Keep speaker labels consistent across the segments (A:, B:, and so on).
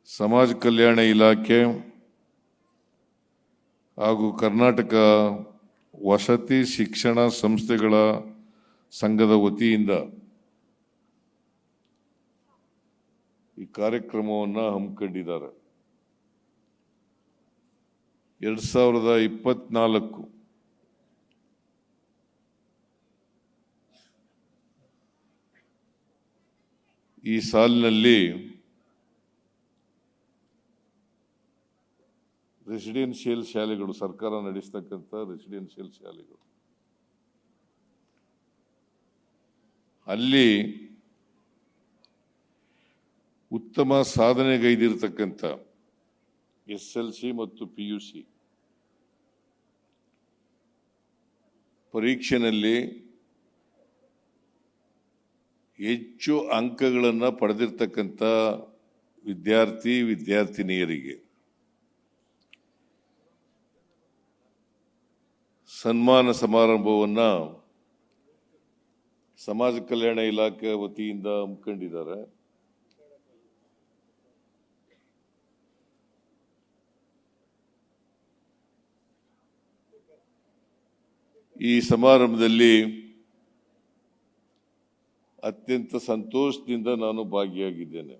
A: ಸಮಾಜ ಕಲ್ಯಾಣ ಇಲಾಖೆ ಹಾಗೂ ಕರ್ನಾಟಕ ವಸತಿ ಶಿಕ್ಷಣ ಸಂಸ್ಥೆಗಳ ಸಂಘದ ವತಿಯಿಂದ ಈ ಕಾರ್ಯಕ್ರಮವನ್ನು ಹಮ್ಮಿಕೊಂಡಿದ್ದಾರೆ. 2024 ಈ ಸಾಲಿನಲ್ಲಿ ರೆಸಿಡೆನ್ಷಿಯಲ್ ಶಾಲೆಗಳು, ಸರ್ಕಾರ ನಡೆಸತಕ್ಕಂಥ ರೆಸಿಡೆನ್ಷಿಯಲ್ ಶಾಲೆಗಳು, ಅಲ್ಲಿ ಉತ್ತಮ ಸಾಧನೆಗೈದಿರತಕ್ಕಂಥ SLC ಮತ್ತು PUC ಪರೀಕ್ಷೆಯಲ್ಲಿ ಹೆಚ್ಚು ಅಂಕಗಳನ್ನು ಪಡೆದಿರತಕ್ಕಂಥ ವಿದ್ಯಾರ್ಥಿನಿಯರಿಗೆ ಸನ್ಮಾನ ಸಮಾರಂಭವನ್ನು ಸಮಾಜ ಕಲ್ಯಾಣ ಇಲಾಖೆ ವತಿಯಿಂದ ಹಮ್ಮಿಕೊಂಡಿದ್ದಾರೆ. ಈ ಸಮಾರಂಭದಲ್ಲಿ ಅತ್ಯಂತ ಸಂತೋಷದಿಂದ ನಾನು ಭಾಗಿಯಾಗಿದ್ದೇನೆ.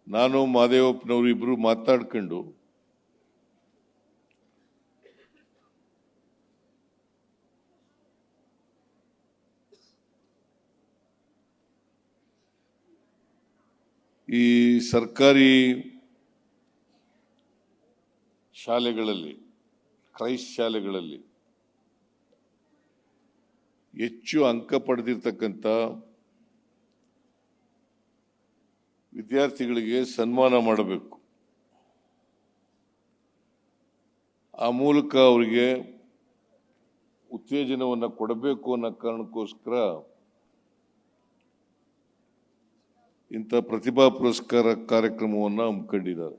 A: ನಾನು ಮಾದೇವಪ್ಪನವರು ಇಬ್ರು ಮಾತಾಡ್ಕೊಂಡು ಈ ಸರ್ಕಾರಿ ಶಾಲೆಗಳಲ್ಲಿ, ಕ್ರೈಸ್ಟ್ ಶಾಲೆಗಳಲ್ಲಿ ಹೆಚ್ಚು ಅಂಕ ಪಡೆದಿರ್ತಕ್ಕಂಥ ವಿದ್ಯಾರ್ಥಿಗಳಿಗೆ ಸನ್ಮಾನ ಮಾಡಬೇಕು. ಆ ಮೂಲಕ ಅವರಿಗೆ ಉತ್ತೇಜನವನ್ನು ಕೊಡಬೇಕು ಅನ್ನೋ ಕಾರಣಕ್ಕೋಸ್ಕರ ಇಂಥ ಪ್ರತಿಭಾ ಪುರಸ್ಕಾರ ಕಾರ್ಯಕ್ರಮವನ್ನು ಹಮ್ಮಿಕೊಂಡಿದ್ದಾರೆ.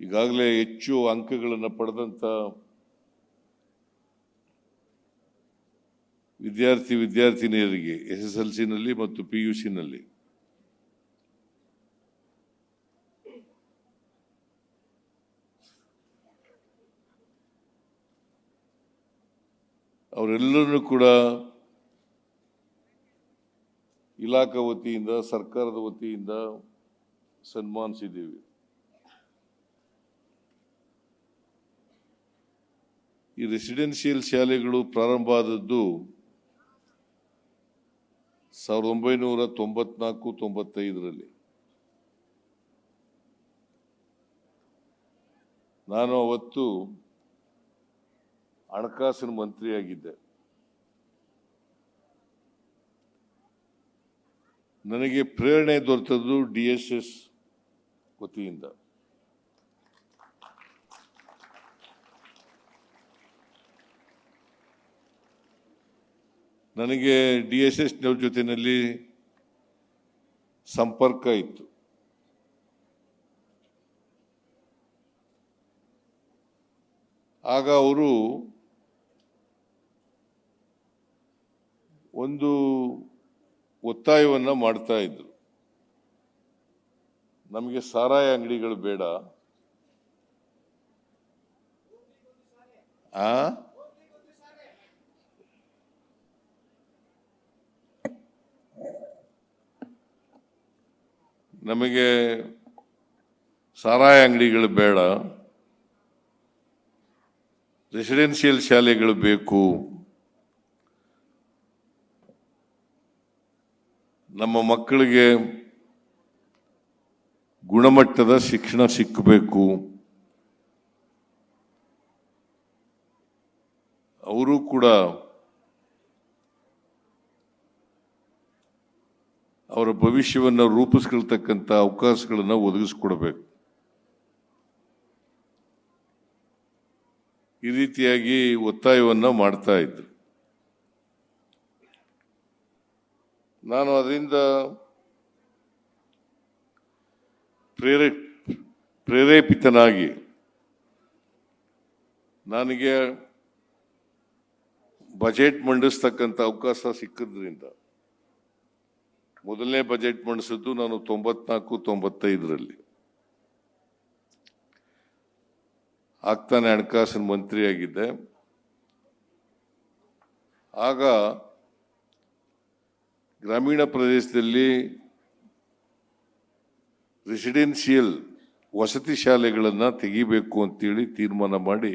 A: ಈಗಾಗಲೇ ಹೆಚ್ಚು ಅಂಕಗಳನ್ನು ಪಡೆದಂಥ ವಿದ್ಯಾರ್ಥಿನಿಯರಿಗೆ SSLCನಲ್ಲಿ ಮತ್ತು PUCನಲ್ಲಿ ಅವರೆಲ್ಲರನ್ನೂ ಕೂಡ ಇಲಾಖಾ ವತಿಯಿಂದ, ಸರ್ಕಾರದ ವತಿಯಿಂದ ಸನ್ಮಾನಿಸಿದ್ದೀವಿ. ಈ ರೆಸಿಡೆನ್ಷಿಯಲ್ ಶಾಲೆಗಳು ಪ್ರಾರಂಭ ಆದದ್ದು 1994-95ರಲ್ಲಿ. ನಾನು ಅವತ್ತು ಹಣಕಾಸಿನ ಮಂತ್ರಿಯಾಗಿದ್ದೆ. ನನಗೆ ಪ್ರೇರಣೆ ದೊರೆತದ್ದು DSS ವತಿಯಿಂದ. ನನಗೆ DSSನವ್ರ ಜೊತೆಯಲ್ಲಿ ಸಂಪರ್ಕ ಇತ್ತು. ಆಗ ಅವರು ಒಂದು ಒತ್ತಾಯವನ್ನು ಮಾಡ್ತಾ ಇದ್ರು, ನಮಗೆ ಸಾರಾಯಿ ಅಂಗಡಿಗಳು ಬೇಡ, ನಮಗೆ ಸಾರಾಯಿ ಅಂಗಡಿಗಳು ಬೇಡ, ರೆಸಿಡೆನ್ಷಿಯಲ್ ಶಾಲೆಗಳು ಬೇಕು, ನಮ್ಮ ಮಕ್ಕಳಿಗೆ ಗುಣಮಟ್ಟದ ಶಿಕ್ಷಣ ಸಿಕ್ಕಬೇಕು. ಅವರು ಕೂಡ ಅವರ ಭವಿಷ್ಯವನ್ನು ರೂಪಿಸ್ಕೊಳ್ತಕ್ಕಂಥ ಅವಕಾಶಗಳನ್ನು ಒದಗಿಸ್ಕೊಡ್ಬೇಕು. ಈ ರೀತಿಯಾಗಿ ಒತ್ತಾಯವನ್ನು ಮಾಡ್ತಾ ಇದ್ರು. ನಾನು ಅದರಿಂದ ಪ್ರೇರೇಪಿತನಾಗಿ ನನಗೆ ಬಜೆಟ್ ಮಂಡಿಸ್ತಕ್ಕಂಥ ಅವಕಾಶ ಸಿಕ್ಕಿದ್ರಿಂದ ಮೊದಲನೇ ಬಜೆಟ್ ಮಂಡಿಸಿದ್ದು ನಾನು 94-95ರಲ್ಲಿ. ಆಗ್ತಾನೆ ಹಣಕಾಸಿನ ಮಂತ್ರಿಯಾಗಿದ್ದೆ. ಆಗ ಗ್ರಾಮೀಣ ಪ್ರದೇಶದಲ್ಲಿ ರೆಸಿಡೆನ್ಷಿಯಲ್ ವಸತಿ ಶಾಲೆಗಳನ್ನು ತೆಗಿಬೇಕು ಅಂತೇಳಿ ತೀರ್ಮಾನ ಮಾಡಿ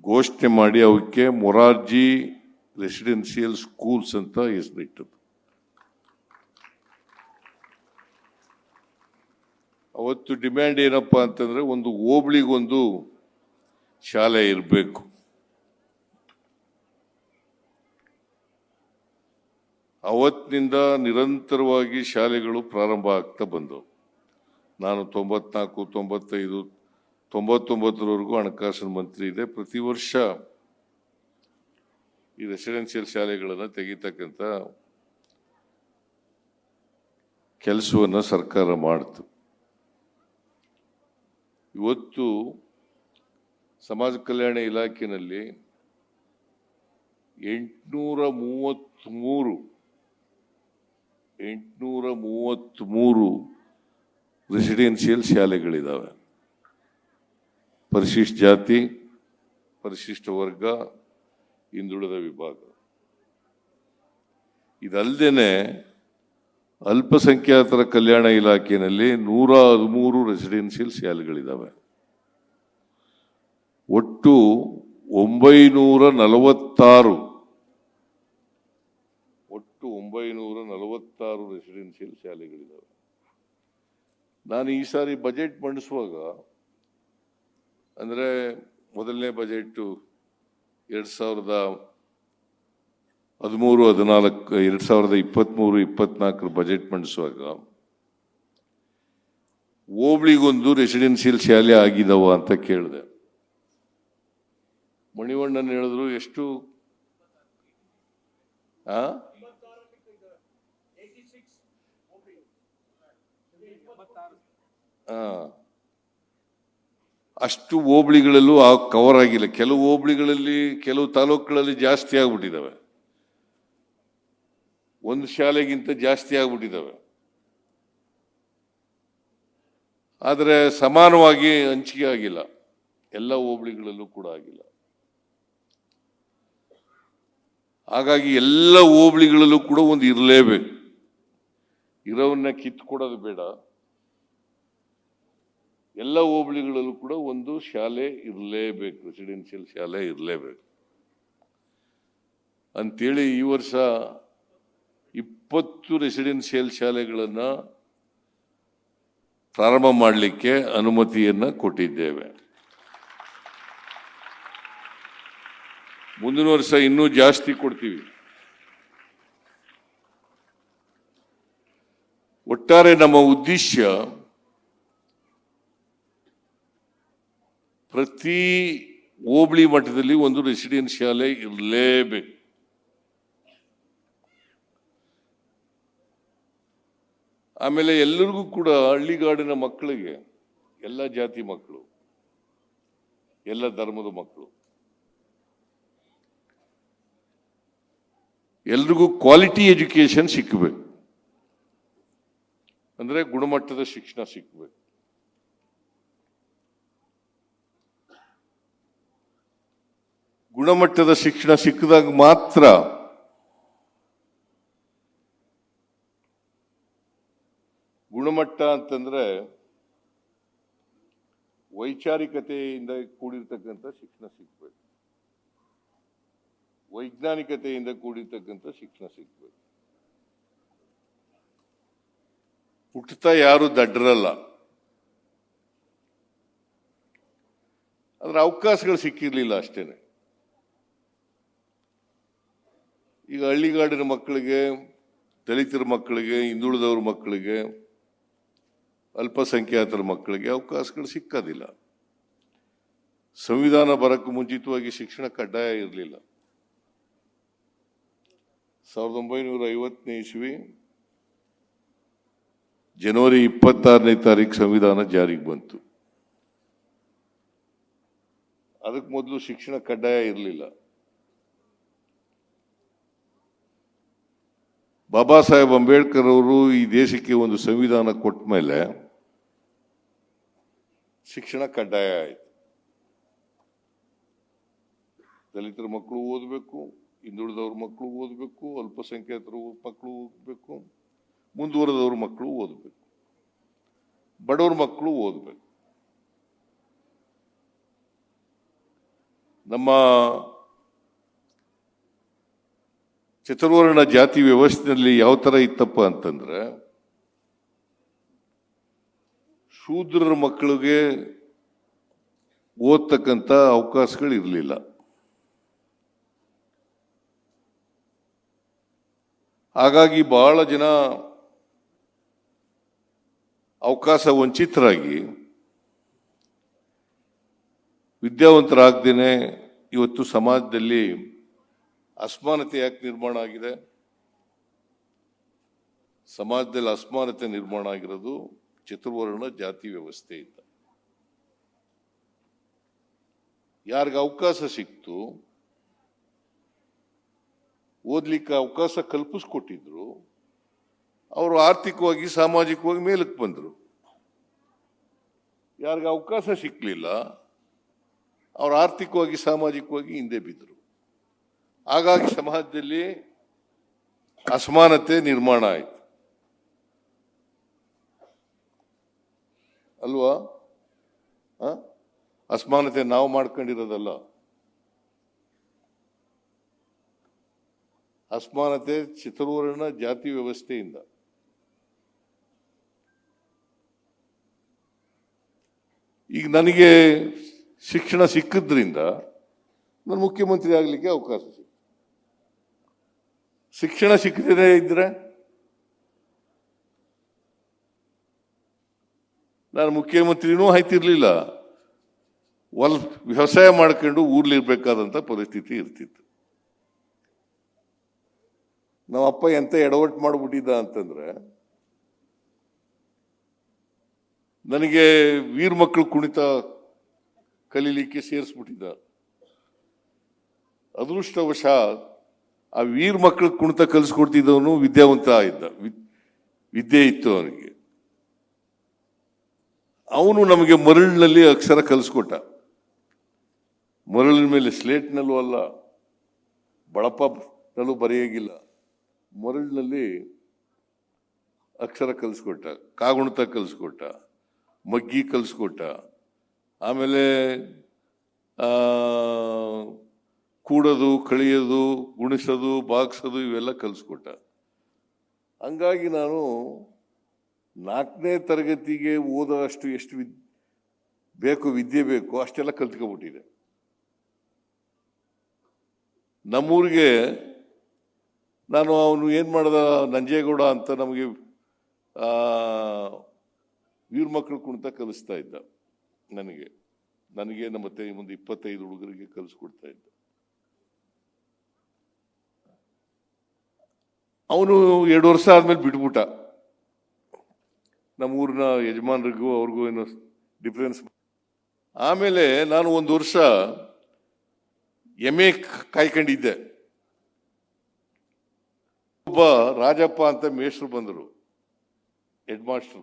A: ಘೋಷಣೆ ಮಾಡಿ ಅವಕ್ಕೆ ಮೊರಾರ್ಜಿ ರೆಸಿಡೆನ್ಷಿಯಲ್ ಸ್ಕೂಲ್ಸ್ ಅಂತ ಹೆಸರಿಟ್ಟದ್ದು. ಅವತ್ತು ಡಿಮ್ಯಾಂಡ್ ಏನಪ್ಪಾ ಅಂತಂದ್ರೆ ಒಂದು ಹೋಬಳಿಗೊಂದು ಶಾಲೆ ಇರಬೇಕು. ಅವತ್ತಿನಿಂದ ನಿರಂತರವಾಗಿ ಶಾಲೆಗಳು ಪ್ರಾರಂಭ ಆಗ್ತಾ ಬಂದವು. ನಾನು 94, 95, 99ರವರೆಗೂ ಹಣಕಾಸಿನ ಮಂತ್ರಿ ಇದೆ. ಪ್ರತಿ ವರ್ಷ ಈ ರೆಸಿಡೆನ್ಷಿಯಲ್ ಶಾಲೆಗಳನ್ನು ತೆಗಿತಕ್ಕಂಥ ಕೆಲಸವನ್ನು ಸರ್ಕಾರ ಮಾಡ್ತು. ಇವತ್ತು ಸಮಾಜ ಕಲ್ಯಾಣ ಇಲಾಖೆಯಲ್ಲಿ 833 ರೆಸಿಡೆನ್ಷಿಯಲ್ ಶಾಲೆಗಳಿದ್ದಾವೆ. ಪರಿಶಿಷ್ಟ ಜಾತಿ, ಪರಿಶಿಷ್ಟ ವರ್ಗ, ಹಿಂದುಳಿದ ವಿಭಾಗ. ಇದಲ್ಲದೆ ಅಲ್ಪಸಂಖ್ಯಾತರ ಕಲ್ಯಾಣ ಇಲಾಖೆಯಲ್ಲಿ 113 ರೆಸಿಡೆನ್ಷಿಯಲ್ ಶಾಲೆಗಳಿದ್ದಾವೆ. ಒಟ್ಟು 946 ರೆಸಿಡೆನ್ಷಿಯಲ್ ಶಾಲೆಗಳಿದ್ದಾವೆ. ನಾನು ಈ ಸಾರಿ ಬಜೆಟ್ ಮಂಡಿಸುವಾಗ, ಅಂದರೆ ಮೊದಲನೇ ಬಜೆಟ್ 2023-24 ಬಜೆಟ್ ಮಂಡಿಸುವಾಗ ಹೋಬಳಿಗೊಂದು ರೆಸಿಡೆನ್ಷಿಯಲ್ ಶಾಲೆ ಆಗಿದವ ಅಂತ ಕೇಳಿದೆ. ಮಣಿವಣ್ಣನ್ ಹೇಳಿದ್ರು, ಎಷ್ಟು? ಅಷ್ಟು ಹೋಬಳಿಗಳಲ್ಲೂ ಕವರ್ ಆಗಿಲ್ಲ. ಕೆಲವು ಹೋಬಳಿಗಳಲ್ಲಿ, ಕೆಲವು ತಾಲೂಕುಗಳಲ್ಲಿ ಜಾಸ್ತಿ ಆಗ್ಬಿಟ್ಟಿದ್ದಾವೆ, ಒಂದು ಶಾಲೆಗಿಂತ ಜಾಸ್ತಿ ಆಗ್ಬಿಟ್ಟಿದ್ದಾವೆ. ಆದರೆ ಸಮಾನವಾಗಿ ಹಂಚಿಕೆ ಆಗಿಲ್ಲ, ಎಲ್ಲ ಹೋಬಳಿಗಳಲ್ಲೂ ಕೂಡ ಆಗಿಲ್ಲ. ಹಾಗಾಗಿ ಎಲ್ಲ ಹೋಬಳಿಗಳಲ್ಲೂ ಕೂಡ ಒಂದು ಇರಲೇಬೇಕು. ಇರೋವನ್ನ ಕಿತ್ಕೊಡೋದು ಬೇಡ, ಎಲ್ಲ ಹೋಬಳಿಗಳಲ್ಲೂ ಕೂಡ ಒಂದು ಶಾಲೆ ಇರಲೇಬೇಕು, ರೆಸಿಡೆನ್ಷಿಯಲ್ ಶಾಲೆ ಇರಲೇಬೇಕು ಅಂತೇಳಿ ಈ ವರ್ಷ 20 ರೆಸಿಡೆನ್ಷಿಯಲ್ ಶಾಲೆಗಳನ್ನು ಪ್ರಾರಂಭ ಮಾಡಲಿಕ್ಕೆ ಅನುಮತಿಯನ್ನ ಕೊಟ್ಟಿದ್ದೇವೆ. ಮುಂದಿನ ವರ್ಷ ಇನ್ನೂ ಜಾಸ್ತಿ ಕೊಡ್ತೀವಿ. ಒಟ್ಟಾರೆ ನಮ್ಮ ಉದ್ದೇಶ ಪ್ರತಿ ಹೋಬಳಿ ಮಟ್ಟದಲ್ಲಿ ಒಂದು ರೆಸಿಡೆನ್ಸ್ ಶಾಲೆ ಇರಲೇಬೇಕು. ಆಮೇಲೆ ಎಲ್ಲರಿಗೂ ಕೂಡ ಹಳ್ಳಿಗಾಡಿನ ಮಕ್ಕಳಿಗೆ, ಎಲ್ಲ ಜಾತಿ ಮಕ್ಕಳು, ಎಲ್ಲ ಧರ್ಮದ ಮಕ್ಕಳು, ಎಲ್ರಿಗೂ ಕ್ವಾಲಿಟಿ ಎಜುಕೇಶನ್ ಸಿಕ್ಕಬೇಕು. ಅಂದ್ರೆ ಗುಣಮಟ್ಟದ ಶಿಕ್ಷಣ ಸಿಕ್ಕಬೇಕು. ಗುಣಮಟ್ಟದ ಶಿಕ್ಷಣ ಸಿಕ್ಕಿದಾಗ ಮಾತ್ರ ಗುಣಮಟ್ಟ ಅಂತಂದ್ರೆ ವೈಚಾರಿಕತೆಯಿಂದ ಕೂಡಿರ್ತಕ್ಕಂಥ ಶಿಕ್ಷಣ ಸಿಗ್ಬೇಕು, ವೈಜ್ಞಾನಿಕತೆಯಿಂದ ಕೂಡಿರ್ತಕ್ಕಂಥ ಶಿಕ್ಷಣ ಸಿಗ್ಬೇಕು. ಹುಟ್ಟುತ್ತಾ ಯಾರು ದಡ್ಡರಲ್ಲ, ಅದ್ರ ಅವಕಾಶಗಳು ಸಿಕ್ಕಿರ್ಲಿಲ್ಲ ಅಷ್ಟೇನೆ. ಈಗ ಹಳ್ಳಿಗಾಡಿನ ಮಕ್ಕಳಿಗೆ, ದಲಿತರ ಮಕ್ಕಳಿಗೆ, ಹಿಂದುಳಿದವ್ರ ಮಕ್ಕಳಿಗೆ, ಅಲ್ಪಸಂಖ್ಯಾತರ ಮಕ್ಕಳಿಗೆ ಅವಕಾಶಗಳು ಸಿಕ್ಕೋದಿಲ್ಲ. ಸಂವಿಧಾನ ಬರಕ್ಕೂ ಮುಂಚಿತವಾಗಿ ಶಿಕ್ಷಣ ಕಡ್ಡಾಯ ಇರಲಿಲ್ಲ. 1950ನೇ ಇಸ್ವಿ ಜನವರಿ 26ನೇ ತಾರೀಕು ಸಂವಿಧಾನ ಜಾರಿಗೆ ಬಂತು. ಅದಕ್ಕೆ ಮೊದಲು ಶಿಕ್ಷಣ ಕಡ್ಡಾಯ ಇರಲಿಲ್ಲ. ಬಾಬಾ ಸಾಹೇಬ್ ಅಂಬೇಡ್ಕರ್ ಅವರು ಈ ದೇಶಕ್ಕೆ ಒಂದು ಸಂವಿಧಾನ ಕೊಟ್ಟ ಮೇಲೆ ಶಿಕ್ಷಣ ಕಡ್ಡಾಯ ಆಯಿತು. ದಲಿತರ ಮಕ್ಕಳು ಓದಬೇಕು, ಹಿಂದುಳಿದವ್ರ ಮಕ್ಕಳು ಓದಬೇಕು, ಅಲ್ಪಸಂಖ್ಯಾತರ ಮಕ್ಕಳು ಓದಬೇಕು, ಮುಂದುವರೆದವ್ರ ಮಕ್ಕಳು ಓದಬೇಕು, ಬಡವ್ರ ಮಕ್ಕಳು ಓದಬೇಕು. ನಮ್ಮ ಚತುರ್ವರ್ಣ ಜಾತಿ ವ್ಯವಸ್ಥೆಯಲ್ಲಿ ಯಾವ ತರ ಇತ್ತಪ್ಪ ಅಂತಂದ್ರೆ, ಶೂದ್ರರ ಮಕ್ಕಳಿಗೆ ಓದ್ತಕ್ಕಂಥ ಅವಕಾಶಗಳು ಇರಲಿಲ್ಲ. ಹಾಗಾಗಿ ಬಹಳ ಜನ ಅವಕಾಶ ವಂಚಿತರಾಗಿ ವಿದ್ಯಾವಂತರಾಗ್ದೇನೆ ಇವತ್ತು ಸಮಾಜದಲ್ಲಿ ಅಸಮಾನತೆ ಯಾಕೆ ನಿರ್ಮಾಣ ಆಗಿದೆ? ಸಮಾಜದಲ್ಲಿ ಅಸಮಾನತೆ ನಿರ್ಮಾಣ ಆಗಿರೋದು ಚತುರ್ವರ್ಣ ಜಾತಿ ವ್ಯವಸ್ಥೆಯಿಂದ. ಯಾರಿಗೆ ಅವಕಾಶ ಸಿಕ್ತು, ಓದ್ಲಿಕ್ಕೆ ಅವಕಾಶ ಕಲ್ಪಿಸ್ಕೊಟ್ಟಿದ್ರು, ಅವರು ಆರ್ಥಿಕವಾಗಿ ಸಾಮಾಜಿಕವಾಗಿ ಮೇಲಕ್ಕೆ ಬಂದರು. ಯಾರಿಗೆ ಅವಕಾಶ ಸಿಕ್ಕಲಿಲ್ಲ, ಅವರು ಆರ್ಥಿಕವಾಗಿ ಸಾಮಾಜಿಕವಾಗಿ ಹಿಂದೆ ಬಿದ್ದರು. ಹಾಗಾಗಿ ಸಮಾಜದಲ್ಲಿ ಅಸಮಾನತೆ ನಿರ್ಮಾಣ ಆಯಿತು ಅಲ್ವಾ? ಅಸಮಾನತೆ ನಾವು ಮಾಡ್ಕೊಂಡಿರೋದಲ್ಲ, ಅಸಮಾನತೆ ಚತುರ್ವರ್ಣ ಜಾತಿ ವ್ಯವಸ್ಥೆಯಿಂದ. ಈಗ ನನಗೆ ಶಿಕ್ಷಣ ಸಿಕ್ಕಿದ್ರಿಂದ ನಾನು ಮುಖ್ಯಮಂತ್ರಿ ಆಗಲಿಕ್ಕೆ ಅವಕಾಶ ಸಿಕ್ತು. ಶಿಕ್ಷಣ ಸಿಕ್ಕದೇ ಇದ್ರೆ ನಾನು ಮುಖ್ಯಮಂತ್ರಿನೂ ಆಯ್ತಿರ್ಲಿಲ್ಲ, ವ್ಯವಸಾಯ ಮಾಡ್ಕೊಂಡು ಊರ್ಲಿರ್ಬೇಕಾದಂತ ಪರಿಸ್ಥಿತಿ ಇರ್ತಿತ್ತು. ನಮ್ಮ ಅಪ್ಪ ಎಂತ ಎಡವಟ್ಟು ಮಾಡ್ಬಿಟ್ಟಿದ್ದ ಅಂತಂದ್ರೆ, ನನಗೆ ವೀರ ಮಕ್ಕಳು ಕುಣಿತ ಕಲೀಲಿಕ್ಕೆ ಸೇರಿಸ್ಬಿಟ್ಟಿದ್ದ. ಅದೃಷ್ಟವಶ ಆ ವೀರ ಮಕ್ಕಳು ಕುಣಿತ ಕಲಿಸ್ಕೊಡ್ತಿದ್ದವನು ವಿದ್ಯಾವಂತ ಇದ್ದ, ವಿದ್ಯೆ ಇತ್ತು ಅವನಿಗೆ. ಅವನು ನಮಗೆ ಮರಳಿನಲ್ಲಿ ಅಕ್ಷರ ಕಲಿಸ್ಕೊಟ್ಟ. ಮರಳಿನ ಮೇಲೆ ಸ್ಲೇಟ್ನಲ್ಲೂ ಅಲ್ಲ, ಬಳಪನಲ್ಲೂ ಬರೆಯಾಗಿಲ್ಲ, ಮರಳಿನಲ್ಲಿ ಅಕ್ಷರ ಕಲಿಸ್ಕೊಟ್ಟ, ಕಾಗುಣಿತ ಕಲಿಸ್ಕೊಟ್ಟ, ಮಗ್ಗಿ ಕಲಿಸ್ಕೊಟ್ಟ, ಆಮೇಲೆ ಕೂಡೋದು, ಕಳಿಯೋದು, ಗುಣಿಸೋದು, ಬಾಗಿಸೋದು ಇವೆಲ್ಲ ಕಲಿಸ್ಕೊಟ್ಟ. ಹಂಗಾಗಿ ನಾನು 4ನೇ ತರಗತಿಗೆ ಓದೋಷ್ಟು ಎಷ್ಟು ಬೇಕು ವಿದ್ಯೆ ಬೇಕು ಅಷ್ಟೆಲ್ಲ ಕಲ್ತ್ಕೊಬಿಟ್ಟಿದೆ. ನಮ್ಮೂರಿಗೆ ನಾನು ಅವನು ಏನ್ ಮಾಡ್ದ, ನಂಜೇಗೌಡ ಅಂತ ನಮಗೆ ವೀರ ಮಕ್ಕಳು ಕುಣಿತ ಕಲಿಸ್ತಾ ಇದ್ದ. ನನಗೆ ಮತ್ತೆ ಮುಂದೆ 25 ಹುಡುಗರಿಗೆ ಕಲಿಸ್ಕೊಡ್ತಾ ಇದ್ದ. ಅವನು 2 ವರ್ಷ ಆದ್ಮೇಲೆ ಬಿಟ್ಬಿಟ್ಟ. ನಮ್ಮೂರಿನ ಯಜಮಾನರಿಗೂ ಅವ್ರಿಗೂ ಏನೋ ಡಿಫ್ರೆನ್ಸ್. ಆಮೇಲೆ ನಾನು 1 ವರ್ಷ MA ಕಾಯ್ಕೊಂಡಿದ್ದೆ. ಒಬ್ಬ ರಾಜಪ್ಪ ಅಂತ ಮೇಷ್ಟ್ರು ಬಂದರು, ಹೆಡ್ ಮಾಸ್ಟ್ರು.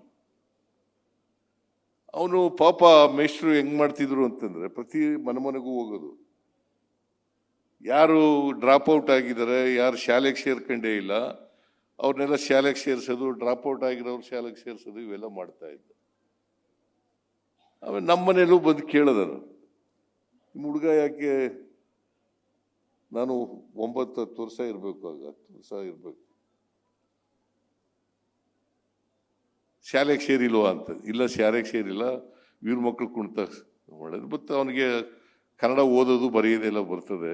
A: ಅವನು ಪಾಪ ಮೇಷ್ಟ್ರು ಹೆಂಗ್ ಮಾಡ್ತಿದ್ರು ಅಂತಂದ್ರೆ, ಪ್ರತಿ ಮನೆಗೂ ಹೋಗೋದು, ಯಾರು ಡ್ರಾಪ್ ಔಟ್ ಆಗಿದ್ದಾರೆ, ಯಾರು ಶಾಲೆಗೆ ಸೇರ್ಕೊಂಡೇ ಇಲ್ಲ ಅವ್ರನ್ನೆಲ್ಲ ಶಾಲೆಗೆ ಸೇರಿಸೋದು, ಡ್ರಾಪ್ ಔಟ್ ಆಗಿರೋರು ಶಾಲೆಗೆ ಸೇರಿಸೋದು, ಇವೆಲ್ಲ ಮಾಡ್ತಾ ಇದ್ದ. ಆಮೇಲೆ ನಮ್ಮನೇಲೂ ಬಂದು ಕೇಳದ, ನಿಮ್ಮ ಹುಡುಗ ಯಾಕೆ, ನಾನು 9-10 ವರ್ಷ ಇರಬೇಕು, ಆಗ 10 ವರ್ಷ ಇರಬೇಕು, ಶಾಲೆಗೆ ಸೇರಿಲ್ವಾ ಅಂತ. ಇಲ್ಲ ಶಾಲೆಗೆ ಸೇರಿಲ್ಲ, ವೀರ ಮಕ್ಕಳು ಕುಣಿತ ಮಾಡೋದು. ಮತ್ತು ಅವನಿಗೆ ಕನ್ನಡ ಓದೋದು ಬರೆಯೋದೆಲ್ಲ ಬರ್ತದೆ,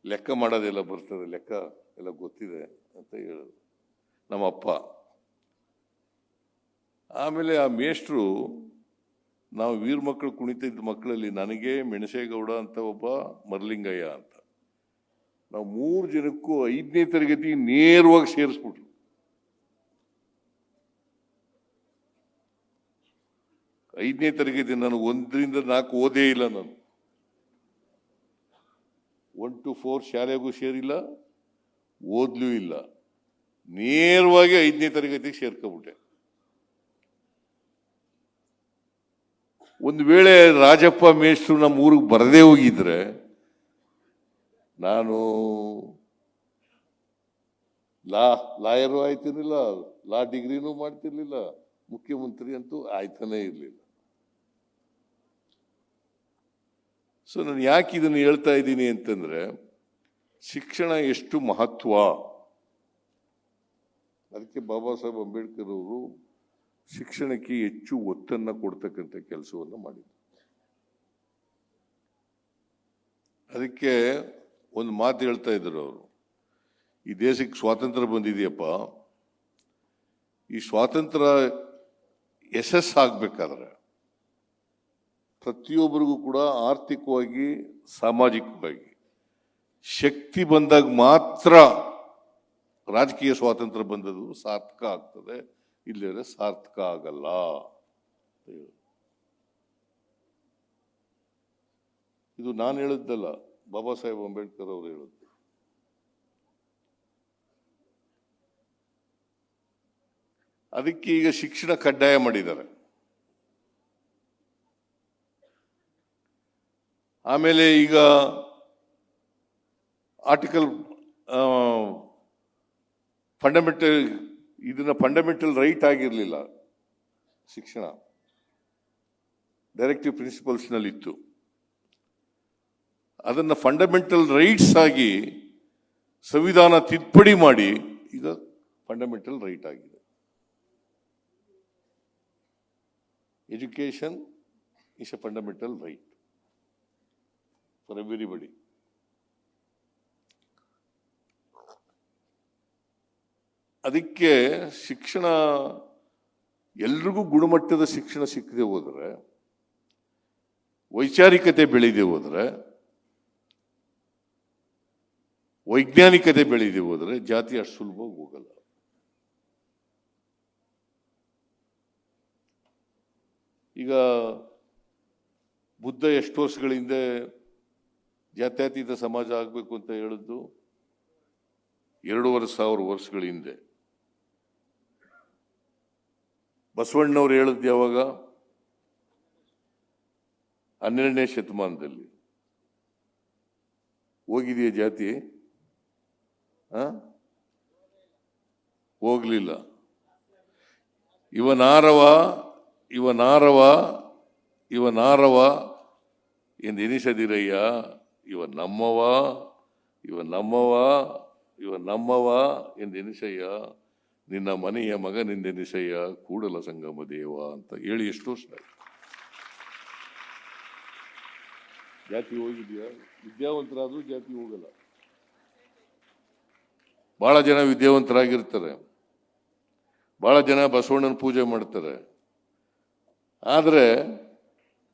A: ಲೆಕ್ಕ ಮಾಡೋದೆಲ್ಲ ಬರ್ತದೆ, ಲೆಕ್ಕ ಎಲ್ಲ ಗೊತ್ತಿದೆ ಅಂತ ಹೇಳೋದು ನಮ್ಮಪ್ಪ. ಆಮೇಲೆ ಆ ಮೇಷ್ಟ್ರು, ನಾವು ವೀರ ಮಕ್ಕಳು ಕುಣಿತಿದ್ದ ಮಕ್ಕಳಲ್ಲಿ ನನಗೆ, ಮೆಣಸೇಗೌಡ ಅಂತ ಒಬ್ಬ, ಮರಲಿಂಗಯ್ಯ ಅಂತ, ನಾವು 3 ಜನಕ್ಕೂ 5ನೇ ತರಗತಿ ನೇರವಾಗಿ ಸೇರಿಸ್ಬಿಟ್ರು. 5ನೇ ತರಗತಿ ನಾನು 1ರಿಂದ 4 ಓದೇ ಇಲ್ಲ. ನಾನು 1 to 4 ಶಾಲೆಗೂ ಸೇರಿಲ್ಲ, ಓದ್ಲೂ ಇಲ್ಲ. ನೇರವಾಗಿ 5ನೇ ತರಗತಿಗೆ ಸೇರ್ಕೊಬಿಟ್ಟೆ. ಒಂದು ವೇಳೆ ರಾಜಪ್ಪ ಮೇಷ್ಟ್ರು ನಮ್ಮ ಊರಿಗೆ ಬರದೇ ಹೋಗಿದ್ರೆ ನಾನು ಲಾಯರು ಆಯ್ತಿರ್ಲಿಲ್ಲ, ಲಾ ಡಿಗ್ರಿನೂ ಮಾಡ್ತಿರ್ಲಿಲ್ಲ, ಮುಖ್ಯಮಂತ್ರಿ ಅಂತೂ ಆಯ್ತಾನೇ ಇರಲಿಲ್ಲ. ಸೊ ನಾನು ಯಾಕೆ ಇದನ್ನು ಹೇಳ್ತಾ ಇದ್ದೀನಿ ಅಂತಂದ್ರೆ, ಶಿಕ್ಷಣ ಎಷ್ಟು ಮಹತ್ವ, ಅದಕ್ಕೆ ಬಾಬಾ ಸಾಹೇಬ್ ಅಂಬೇಡ್ಕರ್ ಅವರು ಶಿಕ್ಷಣಕ್ಕೆ ಹೆಚ್ಚು ಒತ್ತನ್ನು ಕೊಡ್ತಕ್ಕಂಥ ಕೆಲಸವನ್ನು ಮಾಡಿದ್ರು. ಅದಕ್ಕೆ ಒಂದು ಮಾತು ಹೇಳ್ತಾ ಇದ್ರು ಅವರು, ಈ ದೇಶಕ್ಕೆ ಸ್ವಾತಂತ್ರ್ಯ ಬಂದಿದೆಯಪ್ಪ, ಈ ಸ್ವಾತಂತ್ರ್ಯ ಯಶಸ್ಸಾಗಬೇಕಾದ್ರೆ ಪ್ರತಿಯೊಬ್ಬರಿಗೂ ಕೂಡ ಆರ್ಥಿಕವಾಗಿ ಸಾಮಾಜಿಕವಾಗಿ ಶಕ್ತಿ ಬಂದಾಗ ಮಾತ್ರ ರಾಜಕೀಯ ಸ್ವಾತಂತ್ರ್ಯ ಬಂದದ್ದು ಸಾರ್ಥಕ ಆಗ್ತದೆ, ಇಲ್ಲದ್ರೆ ಸಾರ್ಥಕ ಆಗಲ್ಲ. ಇದು ನಾನು ಹೇಳಿದ್ದಲ್ಲ, ಬಾಬಾ ಸಾಹೇಬ್ ಅಂಬೇಡ್ಕರ್ ಅವರು ಹೇಳಿದ್ದು. ಅದಕ್ಕೆ ಈಗ ಶಿಕ್ಷಣ ಕಡ್ಡಾಯ ಮಾಡಿದ್ದಾರೆ. ಆಮೇಲೆ ಈಗ ಆರ್ಟಿಕಲ್ ಫಂಡಮೆಂಟಲ್ ರೈಟ್ ಆಗಿರಲಿಲ್ಲ ಶಿಕ್ಷಣ, ಡೈರೆಕ್ಟಿವ್ ಪ್ರಿನ್ಸಿಪಲ್ಸ್ ನಲ್ಲಿ ಇತ್ತು. ಅದನ್ನ ಫಂಡಮೆಂಟಲ್ ರೈಟ್ಸ್ ಆಗಿ ಸಂವಿಧಾನ ತಿದ್ದುಪಡಿ ಮಾಡಿ ಈಗ ಫಂಡಮೆಂಟಲ್ ರೈಟ್ ಆಗಿದೆ. Education is A fundamental right for everybody. ಅದಕ್ಕೆ ಶಿಕ್ಷಣ ಎಲ್ರಿಗೂ ಗುಣಮಟ್ಟದ ಶಿಕ್ಷಣ ಸಿಕ್ಕದೆ ಹೋದರೆ, ವೈಚಾರಿಕತೆ ಬೆಳೆದೇ ಹೋದರೆ, ವೈಜ್ಞಾನಿಕತೆ ಬೆಳೆದೇ ಹೋದರೆ ಜಾತಿ ಅಷ್ಟು ಸುಲಭವಾಗಿ ಹೋಗಲ್ಲ. ಈಗ ಬುದ್ಧ ಎಷ್ಟು ವರ್ಷಗಳ ಹಿಂದೆ ಜಾತ್ಯತೀತ ಸಮಾಜ ಆಗಬೇಕು ಅಂತ ಹೇಳಿದ್ದು? 2,500 ವರ್ಷಗಳ ಹಿಂದೆ. ಬಸವಣ್ಣವ್ರು ಹೇಳಿದ್ದು ಯಾವಾಗ? 12ನೇ ಶತಮಾನದಲ್ಲಿ. ಹೋಗಿದೆಯಾ ಜಾತಿ? ಹೋಗ್ಲಿಲ್ಲ. ಇವನಾರವ ಎಂದೆನಿಸದಿರಯ್ಯ, ಇವ ನಮ್ಮವ ಎಂದೆನಿಸಯ್ಯ, ನಿನ್ನ ಮನೆಯ ಮಗನೆಂದೆನಿಸಯ್ಯ, ಕೂಡಲ ಸಂಗಮ ದೇವ ಅಂತ ಹೇಳಿ ಎಷ್ಟು ವರ್ಷ ಜಾತಿ ಹೋಗಿದ್ಯಾ? ವಿದ್ಯಾವಂತರಾದ್ರೂ ಜಾತಿ ಹೋಗಲ್ಲ. ಬಹಳ ಜನ ವಿದ್ಯಾವಂತರಾಗಿರ್ತಾರೆ, ಬಹಳ ಜನ ಬಸವಣ್ಣನ ಪೂಜೆ ಮಾಡ್ತಾರೆ. ಆದ್ರೆ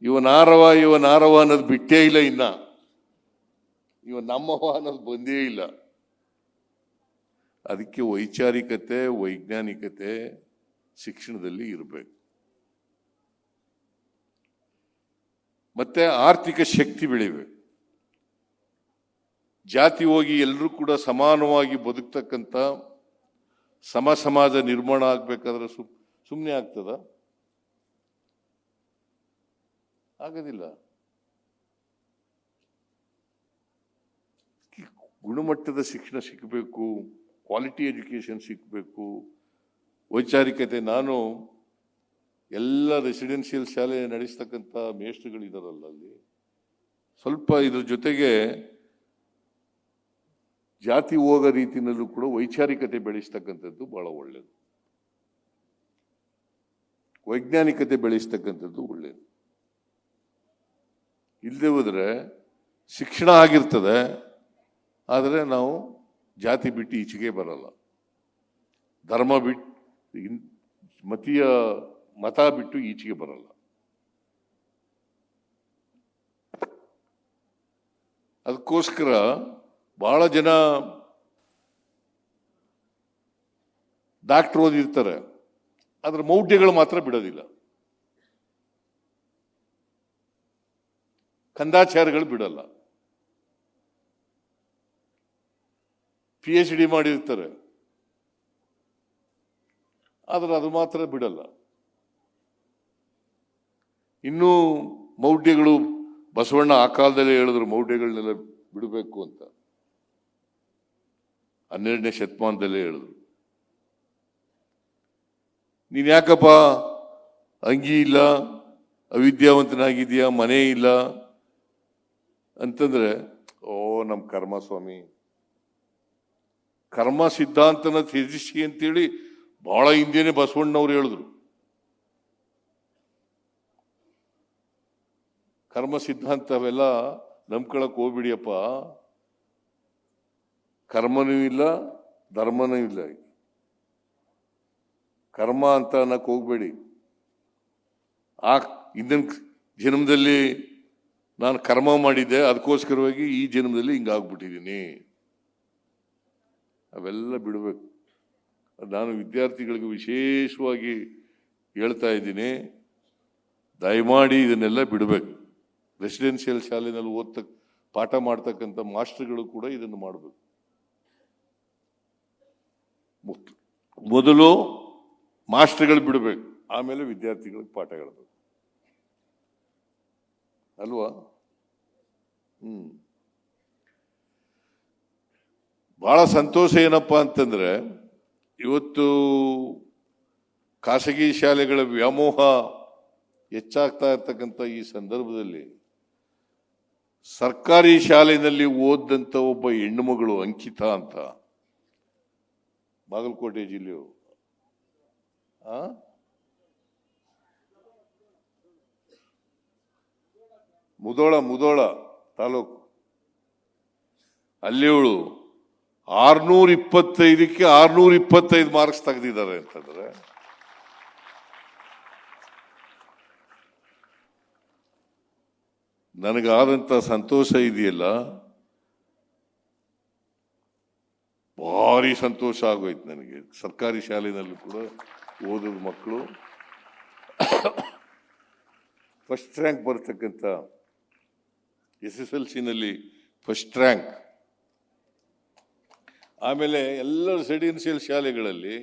A: ಇವನಾರವ ಅನ್ನೋದು ಬಿಟ್ಟೇ ಇಲ್ಲ, ಇನ್ನ ಇವ ನಮ್ಮವ ಅನ್ನೋದು ಬಂದೇ ಇಲ್ಲ. ಅದಕ್ಕೆ ವೈಚಾರಿಕತೆ, ವೈಜ್ಞಾನಿಕತೆ ಶಿಕ್ಷಣದಲ್ಲಿ ಇರಬೇಕು. ಮತ್ತೆ ಆರ್ಥಿಕ ಶಕ್ತಿ ಬೆಳಿಬೇಕು. ಜಾತಿ ಹೋಗಿ ಎಲ್ಲರೂ ಕೂಡ ಸಮಾನವಾಗಿ ಬದುಕ್ತಕ್ಕಂಥ ಸಮಾಜ ನಿರ್ಮಾಣ ಆಗ್ಬೇಕಾದ್ರೆ ಸುಮ್ಮನೆ ಆಗ್ತದ? ಆಗೋದಿಲ್ಲ. ಗುಣಮಟ್ಟದ ಶಿಕ್ಷಣ ಸಿಕ್ಕಬೇಕು, ಕ್ವಾಲಿಟಿ ಎಜುಕೇಶನ್ ಸಿಕ್ಕಬೇಕು, ವೈಚಾರಿಕತೆ. ನಾನು ಎಲ್ಲ ರೆಸಿಡೆನ್ಷಿಯಲ್ ಶಾಲೆ ನಡೆಸ್ತಕ್ಕಂಥ ಮೇಷ್ಟ್ರುಗಳಿದಾರಲ್ಲ, ಅಲ್ಲಿ ಸ್ವಲ್ಪ ಇದ್ರ ಜೊತೆಗೆ ಜಾತಿ ಹೋಗೋ ರೀತಿಯಲ್ಲೂ ಕೂಡ ವೈಚಾರಿಕತೆ ಬೆಳೆಸ್ತಕ್ಕಂಥದ್ದು ಬಹಳ ಒಳ್ಳೆಯದು, ವೈಜ್ಞಾನಿಕತೆ ಬೆಳೆಸ್ತಕ್ಕಂಥದ್ದು ಒಳ್ಳೆಯದು. ಇಲ್ಲದೆ ಹೋದ್ರೆ ಶಿಕ್ಷಣ ಆಗಿರ್ತದೆ, ಆದರೆ ನಾವು ಜಾತಿ ಬಿಟ್ಟು ಈಚೆಗೆ ಬರಲ್ಲ, ಧರ್ಮ ಬಿಟ್ಟು ಮತ ಬಿಟ್ಟು ಈಚೆಗೆ ಬರಲ್ಲ. ಅದಕ್ಕೋಸ್ಕರ ಬಹಳ ಜನ ಡಾಕ್ಟರ್ ಓದಿರ್ತಾರೆ, ಆದ್ರೆ ಮೌಢ್ಯಗಳು ಮಾತ್ರ ಬಿಡೋದಿಲ್ಲ, ಕಂದಾಚಾರಗಳು ಬಿಡಲ್ಲ. PhD ಮಾಡಿರ್ತಾರೆ, ಆದರೆ ಅದು ಮಾತ್ರ ಬಿಡಲ್ಲ. ಇನ್ನೂ ಮೌಢ್ಯಗಳು ಬಸವಣ್ಣ ಆ ಕಾಲದಲ್ಲೇ ಹೇಳಿದ್ರು, ಮೌಢ್ಯಗಳನ್ನೆಲ್ಲ ಬಿಡಬೇಕು ಅಂತ 12ನೇ ಶತಮಾನದಲ್ಲೇ ಹೇಳಿದ್ರು. ನೀನ್ ಯಾಕಪ್ಪ ಅಂಗಿ ಇಲ್ಲ, ಅವಿದ್ಯಾವಂತನಾಗಿದೆಯಾ, ಮನೆ ಇಲ್ಲ ಅಂತಂದ್ರೆ, ಓ ನಮ್ಮ ಕರ್ಮ ಸ್ವಾಮಿ, ಕರ್ಮ ಸಿದ್ಧಾಂತನ ತ್ಯಜಿಸಿ ಅಂತೇಳಿ ಬಹಳ ಹಿಂದೆನೆ ಬಸವಣ್ಣವ್ರು ಹೇಳಿದ್ರು. ಕರ್ಮ ಸಿದ್ಧಾಂತ ಅವೆಲ್ಲ ನಂಬ್ಕೊಳಕ್ ಹೋಗ್ಬಿಡಿಯಪ್ಪ, ಕರ್ಮನೂ ಇಲ್ಲ ಧರ್ಮನೂ ಇಲ್ಲ. ಕರ್ಮ ಅಂತ ಅನ್ನಕ್ ಹೋಗ್ಬೇಡಿ. ಆ ಹಿಂದಿನ ಜನ್ಮದಲ್ಲಿ ನಾನು ಕರ್ಮ ಮಾಡಿದ್ದೆ, ಅದಕ್ಕೋಸ್ಕರವಾಗಿ ಈ ಜನ್ಮದಲ್ಲಿ ಹಿಂಗಾಗ್ಬಿಟ್ಟಿದ್ದೀನಿ. ಅವೆಲ್ಲ ಬಿಡಬೇಕು. ನಾನು ವಿದ್ಯಾರ್ಥಿಗಳಿಗೆ ವಿಶೇಷವಾಗಿ ಹೇಳ್ತಾ ಇದ್ದೀನಿ, ದಯಮಾಡಿ ಇದನ್ನೆಲ್ಲ ಬಿಡಬೇಕು. ರೆಸಿಡೆನ್ಷಿಯಲ್ ಶಾಲೆನಲ್ಲಿ ಪಾಠ ಮಾಡ್ತಕ್ಕಂಥ ಮಾಸ್ಟರ್ಗಳು ಕೂಡ ಇದನ್ನು ಮಾಡಬೇಕು. ಮೊದಲು ಮಾಸ್ಟರ್ಗಳು ಬಿಡಬೇಕು, ಆಮೇಲೆ ವಿದ್ಯಾರ್ಥಿಗಳಿಗೆ ಪಾಠ ಹೇಳಬೇಕು ಅಲ್ವಾ? ಬಹಳ ಸಂತೋಷ ಏನಪ್ಪಾ ಅಂತಂದ್ರೆ, ಇವತ್ತು ಖಾಸಗಿ ಶಾಲೆಗಳ ವ್ಯಾಮೋಹ ಹೆಚ್ಚಾಗ್ತಾ ಇರ್ತಕ್ಕಂಥ ಈ ಸಂದರ್ಭದಲ್ಲಿ ಸರ್ಕಾರಿ ಶಾಲೆಯಲ್ಲಿ ಓದಂತ ಒಬ್ಬ ಹೆಣ್ಣು ಮಗಳು ಅಂಕಿತಾ ಅಂತ, ಬಾಗಲಕೋಟೆ ಜಿಲ್ಲೆಯು, ಮುಧೋಳ ತಾಲೂಕು, ಅಲ್ಲಿ ಅವಳು 625ಕ್ಕೆ 625 ಮಾರ್ಕ್ಸ್ ತೆಗೆದಿದ್ದಾರೆ ಅಂತಂದ್ರೆ, ನನಗಾದಂತ ಸಂತೋಷ ಇದೆಯಲ್ಲ, ಭಾರಿ ಸಂತೋಷ ಆಗೋಯ್ತು ನನಗೆ. ಸರ್ಕಾರಿ ಶಾಲೆಯಲ್ಲೂ ಕೂಡ ಓದೋದು ಮಕ್ಕಳು ಫಸ್ಟ್ ರ್ಯಾಂಕ್ ಬರ್ತಕ್ಕಂಥ, SSLC ನಲ್ಲಿ ಫಸ್ಟ್ ರ್ಯಾಂಕ್, ಆಮೇಲೆ ಎಲ್ಲ ರೆಸಿಡೆನ್ಷಿಯಲ್ ಶಾಲೆಗಳಲ್ಲಿ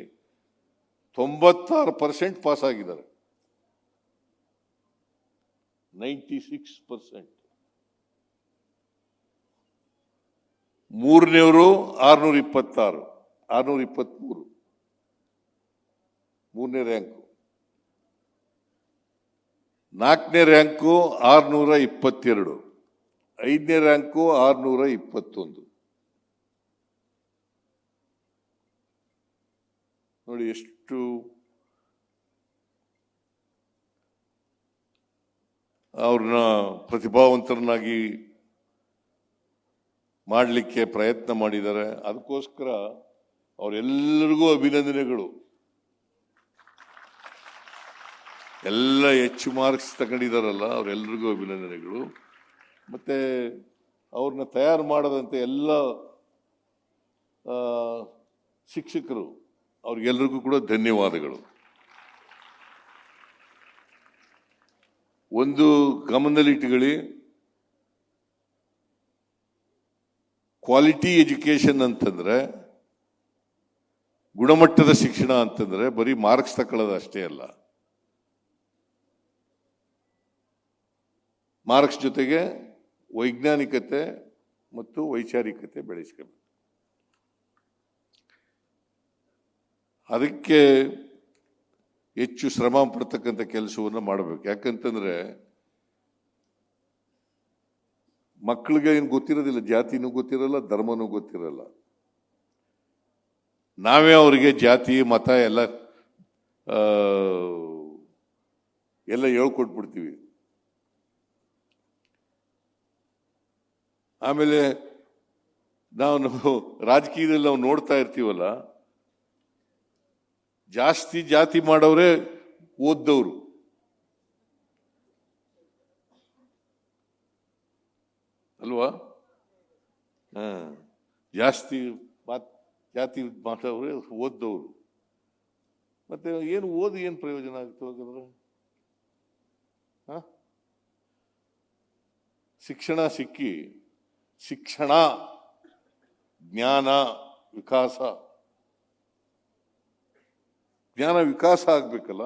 A: 96% ಪಾಸ್ ಆಗಿದ್ದಾರೆ, 96%. ಮೂರನೇವರು 623, ಮೂರನೇ ರ್ಯಾಂಕು. 4ನೇ ರ್ಯಾಂಕು 622, 5ನೇ ರ್ಯಾಂಕು 621. ನೋಡಿ ಎಷ್ಟು ಅವ್ರನ್ನ ಪ್ರತಿಭಾವಂತರನ್ನಾಗಿ ಮಾಡಲಿಕ್ಕೆ ಪ್ರಯತ್ನ ಮಾಡಿದ್ದಾರೆ. ಅದಕ್ಕೋಸ್ಕರ ಅವರೆಲ್ಲರಿಗೂ ಅಭಿನಂದನೆಗಳು. ಎಲ್ಲ ಹೆಚ್ಚು ಮಾರ್ಕ್ಸ್ ತಗೊಂಡಿದ್ದಾರಲ್ಲ ಅವರೆಲ್ಲರಿಗೂ ಅಭಿನಂದನೆಗಳು. ಮತ್ತೆ ಅವ್ರನ್ನ ತಯಾರು ಮಾಡದಂತೆ ಎಲ್ಲ ಶಿಕ್ಷಕರು, ಅವ್ರಿಗೆಲ್ಲರಿಗೂ ಕೂಡ ಧನ್ಯವಾದಗಳು. ಒಂದು ಗಮನದಲ್ಲಿಟ್ಟುಕೊಳ್ಳಿ, ಕ್ವಾಲಿಟಿ ಎಜುಕೇಶನ್ ಅಂತಂದ್ರೆ, ಗುಣಮಟ್ಟದ ಶಿಕ್ಷಣ ಅಂತಂದ್ರೆ ಬರೀ ಮಾರ್ಕ್ಸ್ ತಗೊಳ್ಳೋದು ಅಷ್ಟೇ ಅಲ್ಲ, ಮಾರ್ಕ್ಸ್ ಜೊತೆಗೆ ವೈಜ್ಞಾನಿಕತೆ ಮತ್ತು ವೈಚಾರಿಕತೆ ಬೆಳೆಸ್ಕೋಬೇಕು. ಅದಕ್ಕೆ ಹೆಚ್ಚು ಶ್ರಮ ಪಡ್ತಕ್ಕಂಥ ಕೆಲಸವನ್ನು ಮಾಡಬೇಕು. ಯಾಕಂತಂದ್ರೆ ಮಕ್ಕಳಿಗೆ ಏನು ಗೊತ್ತಿರೋದಿಲ್ಲ, ಜಾತಿನೂ ಗೊತ್ತಿರಲ್ಲ, ಧರ್ಮನೂ ಗೊತ್ತಿರಲ್ಲ. ನಾವೇ ಅವರಿಗೆ ಜಾತಿ ಮತ ಎಲ್ಲ ಹೇಳ್ಕೊಟ್ಬಿಡ್ತೀವಿ. ಆಮೇಲೆ ನಾವು ರಾಜಕೀಯದಲ್ಲಿ ನಾವು ನೋಡ್ತಾ ಇರ್ತೀವಲ್ಲ, ಜಾಸ್ತಿ ಜಾತಿ ಮಾಡೋರೇ ಓದ್ದವರು. ಅಲ್ವಾ? ಜಾಸ್ತಿ ಜಾತಿ ಮಾಡೋರೇ ಓದ್ದವರು. ಮತ್ತೆ ಏನು ಓದಿ ಏನು ಪ್ರಯೋಜನ ಆಗ್ತದೆ ಹಾಗಾದ್ರೆ? ಶಿಕ್ಷಣ ಸಿಕ್ಕಿ, ಶಿಕ್ಷಣ ಜ್ಞಾನ ವಿಕಾಸ, ಜ್ಞಾನ ವಿಕಾಸ ಆಗ್ಬೇಕಲ್ಲ.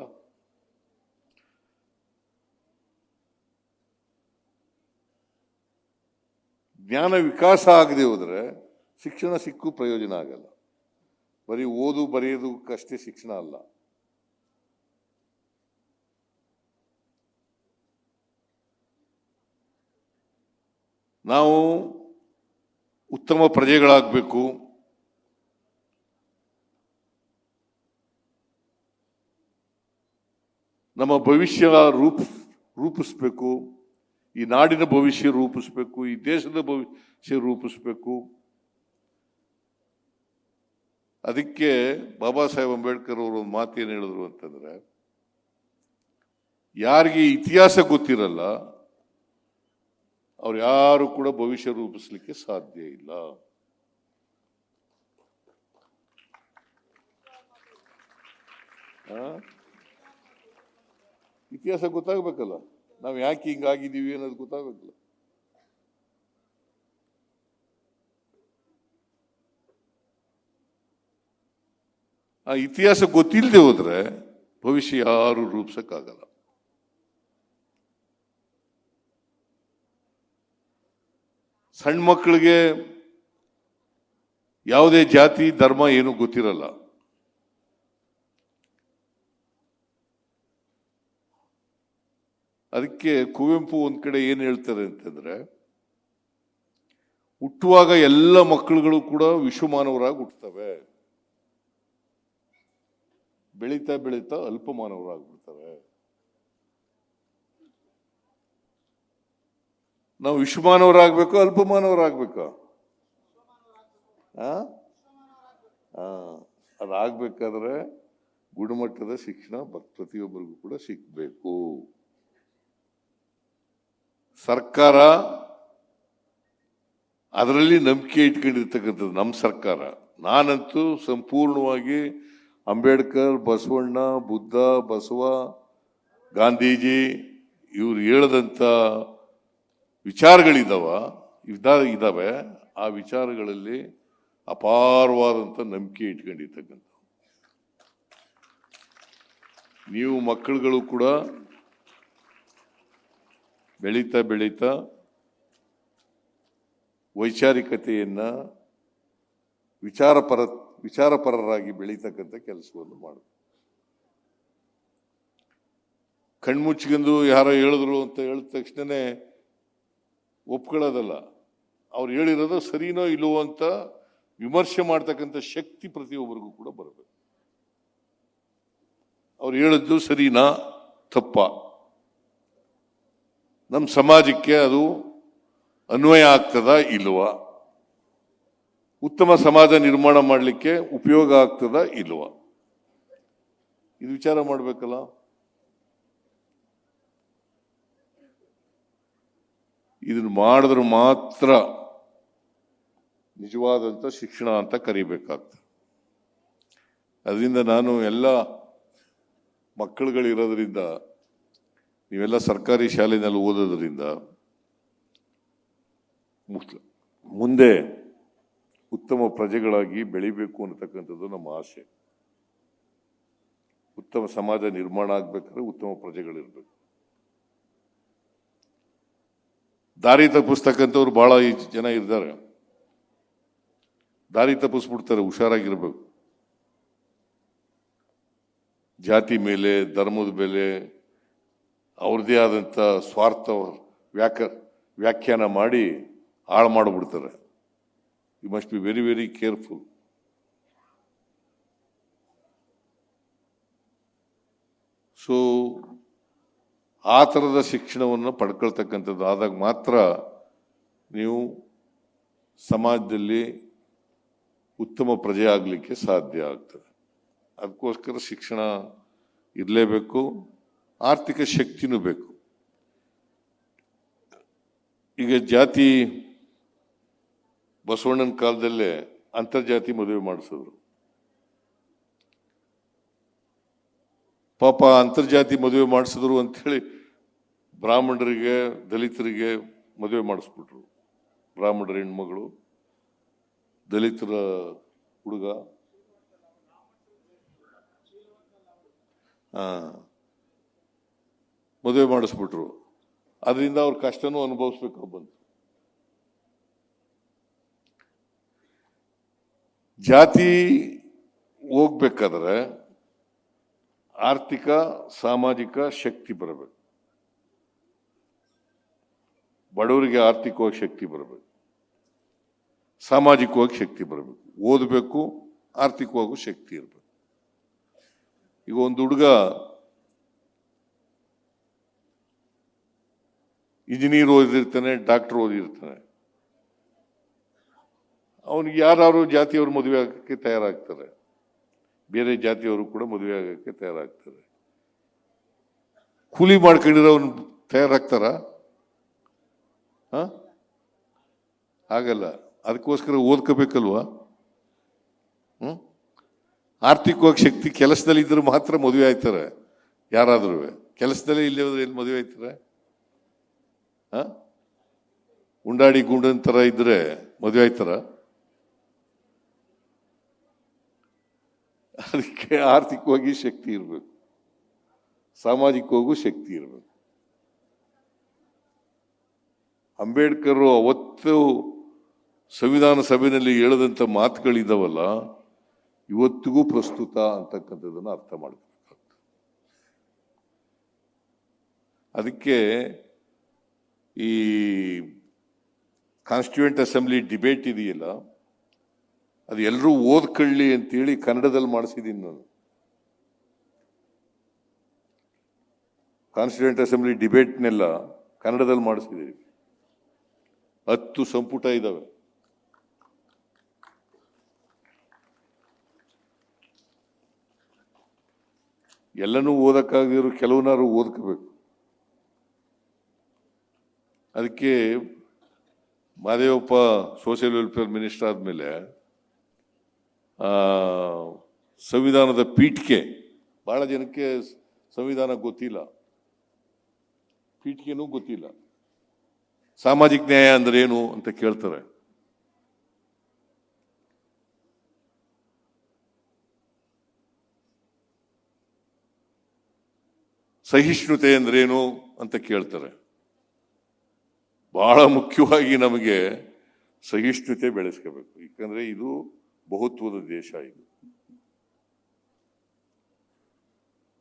A: ಜ್ಞಾನ ವಿಕಾಸ ಆಗದೆ ಹೋದ್ರೆ ಶಿಕ್ಷಣ ಸಿಕ್ಕು ಪ್ರಯೋಜನ ಆಗಲ್ಲ. ಬರೀ ಓದು ಬರೆಯೋದಕ್ಕಷ್ಟೇ ಶಿಕ್ಷಣ ಅಲ್ಲ. ನಾವು ಉತ್ತಮ ಪ್ರಜೆಗಳಾಗಬೇಕು. ನಮ್ಮ ಭವಿಷ್ಯ ರೂಪಿಸ್ಬೇಕು. ಈ ನಾಡಿನ ಭವಿಷ್ಯ ರೂಪಿಸ್ಬೇಕು. ಈ ದೇಶದ ಭವಿಷ್ಯ ರೂಪಿಸ್ಬೇಕು. ಅದಕ್ಕೆ ಬಾಬಾ ಸಾಹೇಬ್ ಅಂಬೇಡ್ಕರ್ ಅವರು ಒಂದು ಮಾತೇನು ಹೇಳಿದ್ರು ಅಂತಂದ್ರೆ, ಯಾರಿಗೆ ಇತಿಹಾಸ ಗೊತ್ತಿರಲ್ಲ ಅವ್ರು ಯಾರು ಕೂಡ ಭವಿಷ್ಯ ರೂಪಿಸ್ಲಿಕ್ಕೆ ಸಾಧ್ಯ ಇಲ್ಲ. ಇತಿಹಾಸ ಗೊತ್ತಾಗಬೇಕಲ್ಲ, ನಾವು ಯಾಕೆ ಹಿಂಗಾಗಿದ್ದೀವಿ ಅನ್ನೋದು ಗೊತ್ತಾಗಬೇಕಲ್ಲ. ಆ ಇತಿಹಾಸ ಗೊತ್ತಿಲ್ಲದೆ ಹೋದ್ರೆ ಭವಿಷ್ಯ ಯಾರು ರೂಪಿಸಕ್ಕಾಗಲ್ಲ. ಸಣ್ಣ ಮಕ್ಕಳಿಗೆ ಯಾವುದೇ ಜಾತಿ ಧರ್ಮ ಏನು ಗೊತ್ತಿರಲ್ಲ. ಅದಕ್ಕೆ ಕುವೆಂಪು ಒಂದ್ ಕಡೆ ಏನ್ ಹೇಳ್ತಾರೆ ಅಂತಂದ್ರೆ, ಹುಟ್ಟುವಾಗ ಎಲ್ಲ ಮಕ್ಕಳುಗಳು ಕೂಡ ವಿಶ್ವಮಾನವರಾಗಿ ಹುಟ್ಟುತ್ತವೆ, ಬೆಳೀತಾ ಬೆಳೀತಾ ಅಲ್ಪಮಾನವರಾಗ್ಬಿಡ್ತವೆ. ನಾವು ವಿಶ್ವಮಾನವರಾಗಬೇಕು ಅಲ್ಪಮಾನವರಾಗಬೇಕಾ? ಅದಾಗಬೇಕಾದ್ರೆ ಗುಣಮಟ್ಟದ ಶಿಕ್ಷಣ ಪ್ರತಿಯೊಬ್ಬರಿಗೂ ಕೂಡ ಸಿಗಬೇಕು. ಸರ್ಕಾರ ಅದರಲ್ಲಿ ನಂಬಿಕೆ ಇಟ್ಕೊಂಡಿರ್ತಕ್ಕಂಥದ್ದು ನಮ್ಮ ಸರ್ಕಾರ. ನಾನಂತೂ ಸಂಪೂರ್ಣವಾಗಿ ಅಂಬೇಡ್ಕರ್, ಬಸವಣ್ಣ, ಬುದ್ಧ, ಬಸವ, ಗಾಂಧೀಜಿ ಇವ್ರು ಹೇಳದಂತ ಇದಾವೆ. ಆ ವಿಚಾರಗಳಲ್ಲಿ ಅಪಾರವಾದಂಥ ನಂಬಿಕೆ ಇಟ್ಕೊಂಡಿರ್ತಕ್ಕಂಥ ನೀವು ಮಕ್ಕಳುಗಳು ಕೂಡ ಬೆಳೀತಾ ಬೆಳೀತಾ ವೈಚಾರಿಕತೆಯನ್ನ ವಿಚಾರಪರರಾಗಿ ಬೆಳೀತಕ್ಕಂಥ ಕೆಲಸವನ್ನು ಮಾಡಬೇಕು. ಕಣ್ಮುಚ್ಕೊಂಡು ಯಾರೋ ಹೇಳಿದ್ರು ಅಂತ ಹೇಳಿದ ತಕ್ಷಣನೇ ಒಪ್ಕೊಳ್ಳೋದಲ್ಲ. ಅವ್ರು ಹೇಳಿರೋದು ಸರಿನೋ ಇಲ್ಲವೋ ಅಂತ ವಿಮರ್ಶೆ ಮಾಡ್ತಕ್ಕಂಥ ಶಕ್ತಿ ಪ್ರತಿಯೊಬ್ಬರಿಗೂ ಕೂಡ ಬರಬೇಕು. ಅವ್ರು ಹೇಳಿದ್ದು ಸರಿನಾ ತಪ್ಪ, ನಮ್ಮ ಸಮಾಜಕ್ಕೆ ಅದು ಅನ್ವಯ ಆಗ್ತದ ಇಲ್ವಾ, ಉತ್ತಮ ಸಮಾಜ ನಿರ್ಮಾಣ ಮಾಡಲಿಕ್ಕೆ ಉಪಯೋಗ ಆಗ್ತದ ಇಲ್ವಾ, ಇದು ವಿಚಾರ ಮಾಡಬೇಕಲ್ಲ. ಇದನ್ನು ಮಾಡಿದ್ರೆ ಮಾತ್ರ ನಿಜವಾದಂಥ ಶಿಕ್ಷಣ ಅಂತ ಕರಿಬೇಕಾಗ್ತದೆ. ಅದರಿಂದ ನಾನು ಎಲ್ಲ ಮಕ್ಕಳುಗಳಿರೋದ್ರಿಂದ, ನೀವೆಲ್ಲ ಸರ್ಕಾರಿ ಶಾಲೆಯಲ್ಲಿ ಓದೋದ್ರಿಂದ ಮುಂದೆ ಉತ್ತಮ ಪ್ರಜೆಗಳಾಗಿ ಬೆಳಿಬೇಕು ಅನ್ನತಕ್ಕಂಥದ್ದು ನಮ್ಮ ಆಸೆ. ಉತ್ತಮ ಸಮಾಜ ನಿರ್ಮಾಣ ಆಗ್ಬೇಕಾದ್ರೆ ಉತ್ತಮ ಪ್ರಜೆಗಳಿರ್ಬೇಕು. ದಾರಿ ತಪ್ಪಿಸ್ತಕ್ಕಂಥವ್ರು ಬಹಳ ಜನ ಇದ್ದಾರೆ. ದಾರಿ ತಪ್ಪಿಸ್ಬಿಡ್ತಾರೆ, ಹುಷಾರಾಗಿರ್ಬೇಕು. ಜಾತಿ ಮೇಲೆ, ಧರ್ಮದ ಮೇಲೆ ಅವ್ರದ್ದೇ ಆದಂಥ ಸ್ವಾರ್ಥ ವ್ಯಾಖ್ಯಾನ ಮಾಡಿ ಹಾಳು ಮಾಡಿಬಿಡ್ತಾರೆ. You must be very very careful. So ಆ ಥರದ ಶಿಕ್ಷಣವನ್ನು ಪಡ್ಕೊಳ್ತಕ್ಕಂಥದ್ದು ಆದಾಗ ಮಾತ್ರ ನೀವು ಸಮಾಜದಲ್ಲಿ ಉತ್ತಮ ಪ್ರಜೆ ಆಗಲಿಕ್ಕೆ ಸಾಧ್ಯ ಆಗ್ತದೆ. ಅದಕ್ಕೋಸ್ಕರ ಶಿಕ್ಷಣ ಇರಲೇಬೇಕು, ಆರ್ಥಿಕ ಶಕ್ತಿನೂ ಬೇಕು. ಈಗ ಜಾತಿ ಬಸವಣ್ಣನ ಕಾಲದಲ್ಲೇ ಅಂತರ್ಜಾತಿ ಮದುವೆ ಮಾಡಿಸಿದ್ರು. ಪಾಪ ಅಂತರ್ಜಾತಿ ಮದುವೆ ಮಾಡಿಸಿದ್ರು ಅಂಥೇಳಿ ಬ್ರಾಹ್ಮಣರಿಗೆ, ದಲಿತರಿಗೆ ಮದುವೆ ಮಾಡಿಸ್ಬಿಟ್ರು. ಬ್ರಾಹ್ಮಣರ ಹೆಣ್ಮಗಳು, ದಲಿತರ ಹುಡುಗ, ಮದುವೆ ಮಾಡಿಸ್ಬಿಟ್ರು. ಅದರಿಂದ ಅವ್ರ ಕಷ್ಟನೂ ಅನುಭವಿಸ್ಬೇಕು ಬಂತು. ಜಾತಿ ಹೋಗ್ಬೇಕಾದ್ರೆ ಆರ್ಥಿಕ ಸಾಮಾಜಿಕ ಶಕ್ತಿ ಬರಬೇಕು. ಬಡವರಿಗೆ ಆರ್ಥಿಕವಾಗಿ ಶಕ್ತಿ ಬರಬೇಕು, ಸಾಮಾಜಿಕವಾಗಿ ಶಕ್ತಿ ಬರಬೇಕು, ಓದಬೇಕು, ಆರ್ಥಿಕವಾಗೂ ಶಕ್ತಿ ಇರಬೇಕು. ಈಗ ಒಂದು ಹುಡುಗ ಇಂಜಿನಿಯರ್ ಓದಿರ್ತಾನೆ, ಡಾಕ್ಟರ್ ಓದಿರ್ತಾನೆ, ಅವನಿಗೆ ಯಾರು ಜಾತಿಯವರು ಮದುವೆ ಆಗಕ್ಕೆ ತಯಾರಾಗ್ತಾರೆ, ಬೇರೆ ಜಾತಿಯವರು ಕೂಡ ಮದುವೆ ಆಗಕ್ಕೆ ತಯಾರಾಗ್ತಾರೆ. ಕೂಲಿ ಮಾಡ್ಕೊಂಡಿರೋನು ತಯಾರಾಗ್ತಾರ? ಆಗಲ್ಲ. ಅದಕ್ಕೋಸ್ಕರ ಓದ್ಕೋಬೇಕಲ್ವಾ? ಆರ್ಥಿಕವಾಗಿ ಶಕ್ತಿ ಕೆಲಸದಲ್ಲಿ ಇದ್ರೆ ಮಾತ್ರ ಮದುವೆ ಆಯ್ತಾರೆ. ಯಾರಾದ್ರೂ ಕೆಲಸದಲ್ಲೇ ಇಲ್ಲೇ ಹೋದ್ರೆ ಎಲ್ಲಿ ಮದುವೆ ಆಯ್ತಾರೆ? ಉಂಡಾಡಿ ಗುಂಡನ್ ತರ ಇದ್ರೆ ಮದುವೆ ಆಯ್ತಾರ? ಅದಕ್ಕೆ ಆರ್ಥಿಕವಾಗಿ ಶಕ್ತಿ ಇರಬೇಕು, ಸಾಮಾಜಿಕವಾಗೂ ಶಕ್ತಿ ಇರಬೇಕು. ಅಂಬೇಡ್ಕರ್ ಅವತ್ತು ಸಂವಿಧಾನ ಸಭೆಯಲ್ಲಿ ಹೇಳದಂತ ಮಾತುಗಳಿದ್ದಾವಲ್ಲ, ಇವತ್ತಿಗೂ ಪ್ರಸ್ತುತ ಅಂತಕ್ಕಂಥದ್ದನ್ನು ಅರ್ಥ ಮಾಡಬೇಕಾಗ್ತದೆ. ಅದಕ್ಕೆ ಈ ಕಾನ್ಸ್ಟಿಟ್ಯೂಯೆಂಟ್ ಅಸೆಂಬ್ಲಿ ಡಿಬೇಟ್ ಇದೆಯಲ್ಲ, ಅದು ಎಲ್ಲರೂ ಓದ್ಕೊಳ್ಳಿ ಅಂತೇಳಿ ಕನ್ನಡದಲ್ಲಿ ಮಾಡಿಸಿದ್ದೀನಿ ನಾನು. ಕಾನ್ಸ್ಟಿಟ್ಯೂಯೆಂಟ್ ಅಸೆಂಬ್ಲಿ ಡಿಬೇಟ್ನೆಲ್ಲ ಕನ್ನಡದಲ್ಲಿ ಮಾಡಿಸಿದ್ದೀವಿ. 10 ಸಂಪುಟ ಇದ್ದಾವೆ. ಎಲ್ಲನೂ ಓದಕ್ಕಾಗದಿರೋ ಕೆಲವನಾರು ಓದ್ಕೋಬೇಕು. ಅದಕ್ಕೆ ಮಾದೇವಪ್ಪ ಸೋಷಿಯಲ್ ವೆಲ್ಫೇರ್ ಮಿನಿಸ್ಟರ್ ಆದಮೇಲೆ ಸಂವಿಧಾನದ ಪೀಠಿಕೆ, ಬಹಳ ಜನಕ್ಕೆ ಸಂವಿಧಾನ ಗೊತ್ತಿಲ್ಲ, ಪೀಠಿಕೆನೂ ಗೊತ್ತಿಲ್ಲ. ಸಾಮಾಜಿಕ ನ್ಯಾಯ ಅಂದ್ರೆ ಏನು ಅಂತ ಕೇಳ್ತಾರೆ. ಸಹಿಷ್ಣುತೆ ಅಂದ್ರೇನು ಅಂತ ಕೇಳ್ತಾರೆ. ಬಹಳ ಮುಖ್ಯವಾಗಿ ನಮಗೆ ಸಹಿಷ್ಣುತೆ ಬೆಳೆಸ್ಕೋಬೇಕು. ಯಾಕಂದ್ರೆ ಇದು ಬಹುತ್ವದ ದೇಶ. ಇದು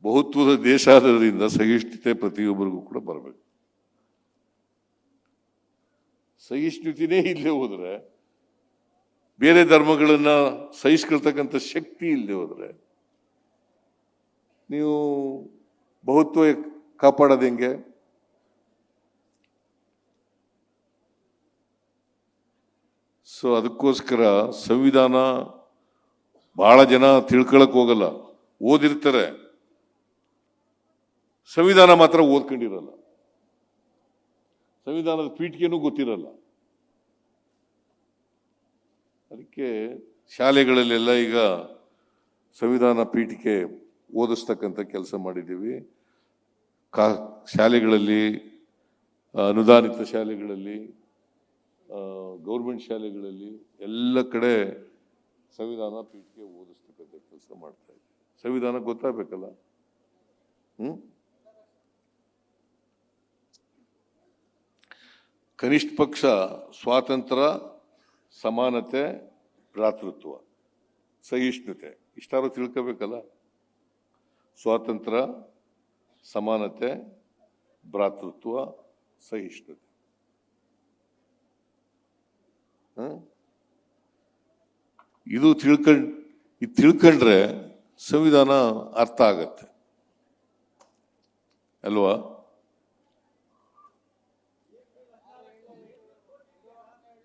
A: ಬಹುತ್ವದ ದೇಶ ಆದ್ರಿಂದ ಸಹಿಷ್ಣುತೆ ಪ್ರತಿಯೊಬ್ಬರಿಗೂ ಕೂಡ ಬರಬೇಕು. ಸಹಿಷ್ಣುತೆನೇ ಇಲ್ಲದೆ ಹೋದ್ರೆ, ಬೇರೆ ಧರ್ಮಗಳನ್ನ ಸಹಿಸ್ಕೊಳ್ತಕ್ಕಂಥ ಶಕ್ತಿ ಇಲ್ಲದೆ ಹೋದ್ರೆ ನೀವು ಬಹುತ್ವ ಕಾಪಾಡೋದು ಹೆಂಗೆ? ಸೊ ಅದಕ್ಕೋಸ್ಕರ ಸಂವಿಧಾನ ಬಹಳ ಜನ ತಿಳ್ಕೊಳಕ್ ಹೋಗಲ್ಲ, ಓದಿರ್ತಾರೆ, ಸಂವಿಧಾನ ಮಾತ್ರ ಓದ್ಕೊಂಡಿರಲ್ಲ, ಸಂವಿಧಾನದ ಪೀಠಿಕೆನೂ ಗೊತ್ತಿರಲ್ಲ. ಅದಕ್ಕೆ ಶಾಲೆಗಳಲ್ಲೆಲ್ಲ ಈಗ ಸಂವಿಧಾನ ಪೀಠಿಕೆ ಓದಿಸ್ತಕ್ಕಂಥ ಕೆಲಸ ಮಾಡಿದ್ದೀವಿ. ಶಾಲೆಗಳಲ್ಲಿ, ಅನುದಾನಿತ ಶಾಲೆಗಳಲ್ಲಿ, ಗೌರ್ಮೆಂಟ್ ಶಾಲೆಗಳಲ್ಲಿ ಎಲ್ಲ ಕಡೆ ಸಂವಿಧಾನ ಪೀಠಿಕೆ ಓದಿಸ್ತಕ್ಕಂಥ ಕೆಲಸ ಮಾಡ್ತಾ ಇದ್ದೀವಿ. ಸಂವಿಧಾನ ಗೊತ್ತಾಗಬೇಕಲ್ಲ. ಕನಿಷ್ಠ ಪಕ್ಷ ಸ್ವಾತಂತ್ರ್ಯ, ಸಮಾನತೆ, ಭ್ರಾತೃತ್ವ, ಸಹಿಷ್ಣುತೆ ಇಷ್ಟಾರು ತಿಳ್ಕೋಬೇಕಲ್ಲ. ಸ್ವಾತಂತ್ರ್ಯ, ಸಮಾನತೆ, ಭ್ರಾತೃತ್ವ, ಸಹಿಷ್ಣುತೆ. ಇದು ತಿಳ್ಕೊಂಡ್ರೆ ಸಂವಿಧಾನ ಅರ್ಥ ಆಗತ್ತೆ ಅಲ್ವಾ?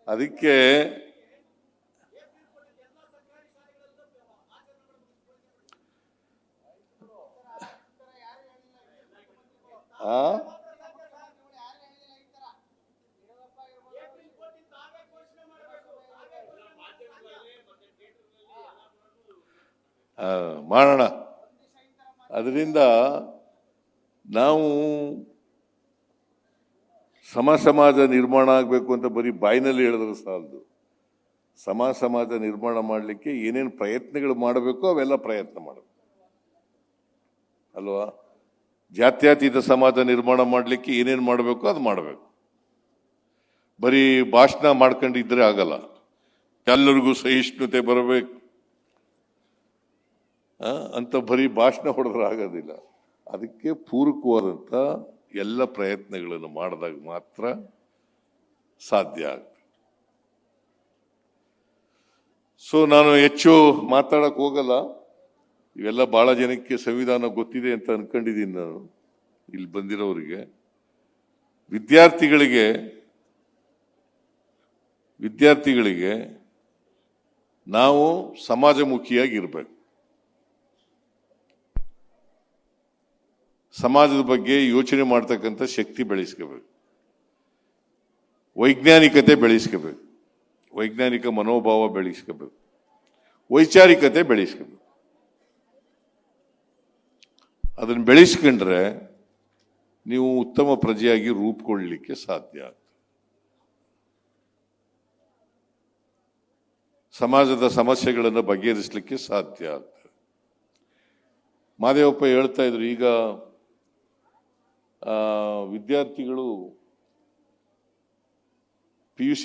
A: ಅದಕ್ಕೆ ಮಾಡೋಣ. ಅದರಿಂದ ನಾವು ಸಮಾಜ ನಿರ್ಮಾಣ ಆಗಬೇಕು ಅಂತ ಬರೀ ಬಾಯಿನಲ್ಲಿ ಹೇಳಿದ್ರೆ ಸಾಲದು. ಸಮಾಜ ನಿರ್ಮಾಣ ಮಾಡಲಿಕ್ಕೆ ಏನೇನು ಪ್ರಯತ್ನಗಳು ಮಾಡಬೇಕು ಅವೆಲ್ಲ ಪ್ರಯತ್ನ ಮಾಡಬೇಕು. ಅಲ್ವಾ? ಜಾತ್ಯತೀತ ಸಮಾಜ ನಿರ್ಮಾಣ ಮಾಡಲಿಕ್ಕೆ ಏನೇನು ಮಾಡಬೇಕು ಅದು ಮಾಡಬೇಕು. ಬರೀ ಭಾಷಣ ಮಾಡ್ಕೊಂಡಿದ್ರೆ ಆಗಲ್ಲ. ಎಲ್ಲರಿಗೂ ಸಹಿಷ್ಣುತೆ ಬರಬೇಕು ಅಂತ ಬರೀ ಭಾಷಣ ಹೊಡೆದ್ರೆ ಆಗೋದಿಲ್ಲ. ಅದಕ್ಕೆ ಪೂರಕವಾದಂಥ ಎಲ್ಲ ಪ್ರಯತ್ನಗಳನ್ನು ಮಾಡಿದಾಗ ಮಾತ್ರ ಸಾಧ್ಯ ಆಗ್ತದೆ. ಸೊ ನಾನು ಹೆಚ್ಚು ಮಾತಾಡಕ್ ಹೋಗಲ್ಲ. ಇವೆಲ್ಲ ಬಹಳ ಜನಕ್ಕೆ ಸಂವಿಧಾನ ಗೊತ್ತಿದೆ ಅಂತ ಅನ್ಕೊಂಡಿದ್ದೀನಿ ನಾನು. ಇಲ್ಲಿ ಬಂದಿರೋರಿಗೆ ವಿದ್ಯಾರ್ಥಿಗಳಿಗೆ ನಾವು ಸಮಾಜಮುಖಿಯಾಗಿರ್ಬೇಕು. ಸಮಾಜದ ಬಗ್ಗೆ ಯೋಚನೆ ಮಾಡ್ತಕ್ಕಂಥ ಶಕ್ತಿ ಬೆಳೆಸ್ಕೋಬೇಕು. ವೈಜ್ಞಾನಿಕತೆ ಬೆಳೆಸ್ಕೋಬೇಕು. ವೈಜ್ಞಾನಿಕ ಮನೋಭಾವ ಬೆಳೆಸ್ಕೋಬೇಕು. ವೈಚಾರಿಕತೆ ಬೆಳೆಸ್ಕೋಬೇಕು. ಅದನ್ನು ಬೆಳೆಸ್ಕೊಂಡ್ರೆ ನೀವು ಉತ್ತಮ ಪ್ರಜೆಯಾಗಿ ರೂಪುಗೊಳ್ಳಲಿಕ್ಕೆ ಸಾಧ್ಯ ಆಗ್ತದೆ. ಸಮಾಜದ ಸಮಸ್ಯೆಗಳನ್ನು ಬಗೆಹರಿಸಲಿಕ್ಕೆ ಸಾಧ್ಯ ಆಗ್ತದೆ. ಮಾದೇವಪ್ಪ ಹೇಳ್ತಾ ಇದ್ರು, ಈಗ ವಿದ್ಯಾರ್ಥಿಗಳು PUC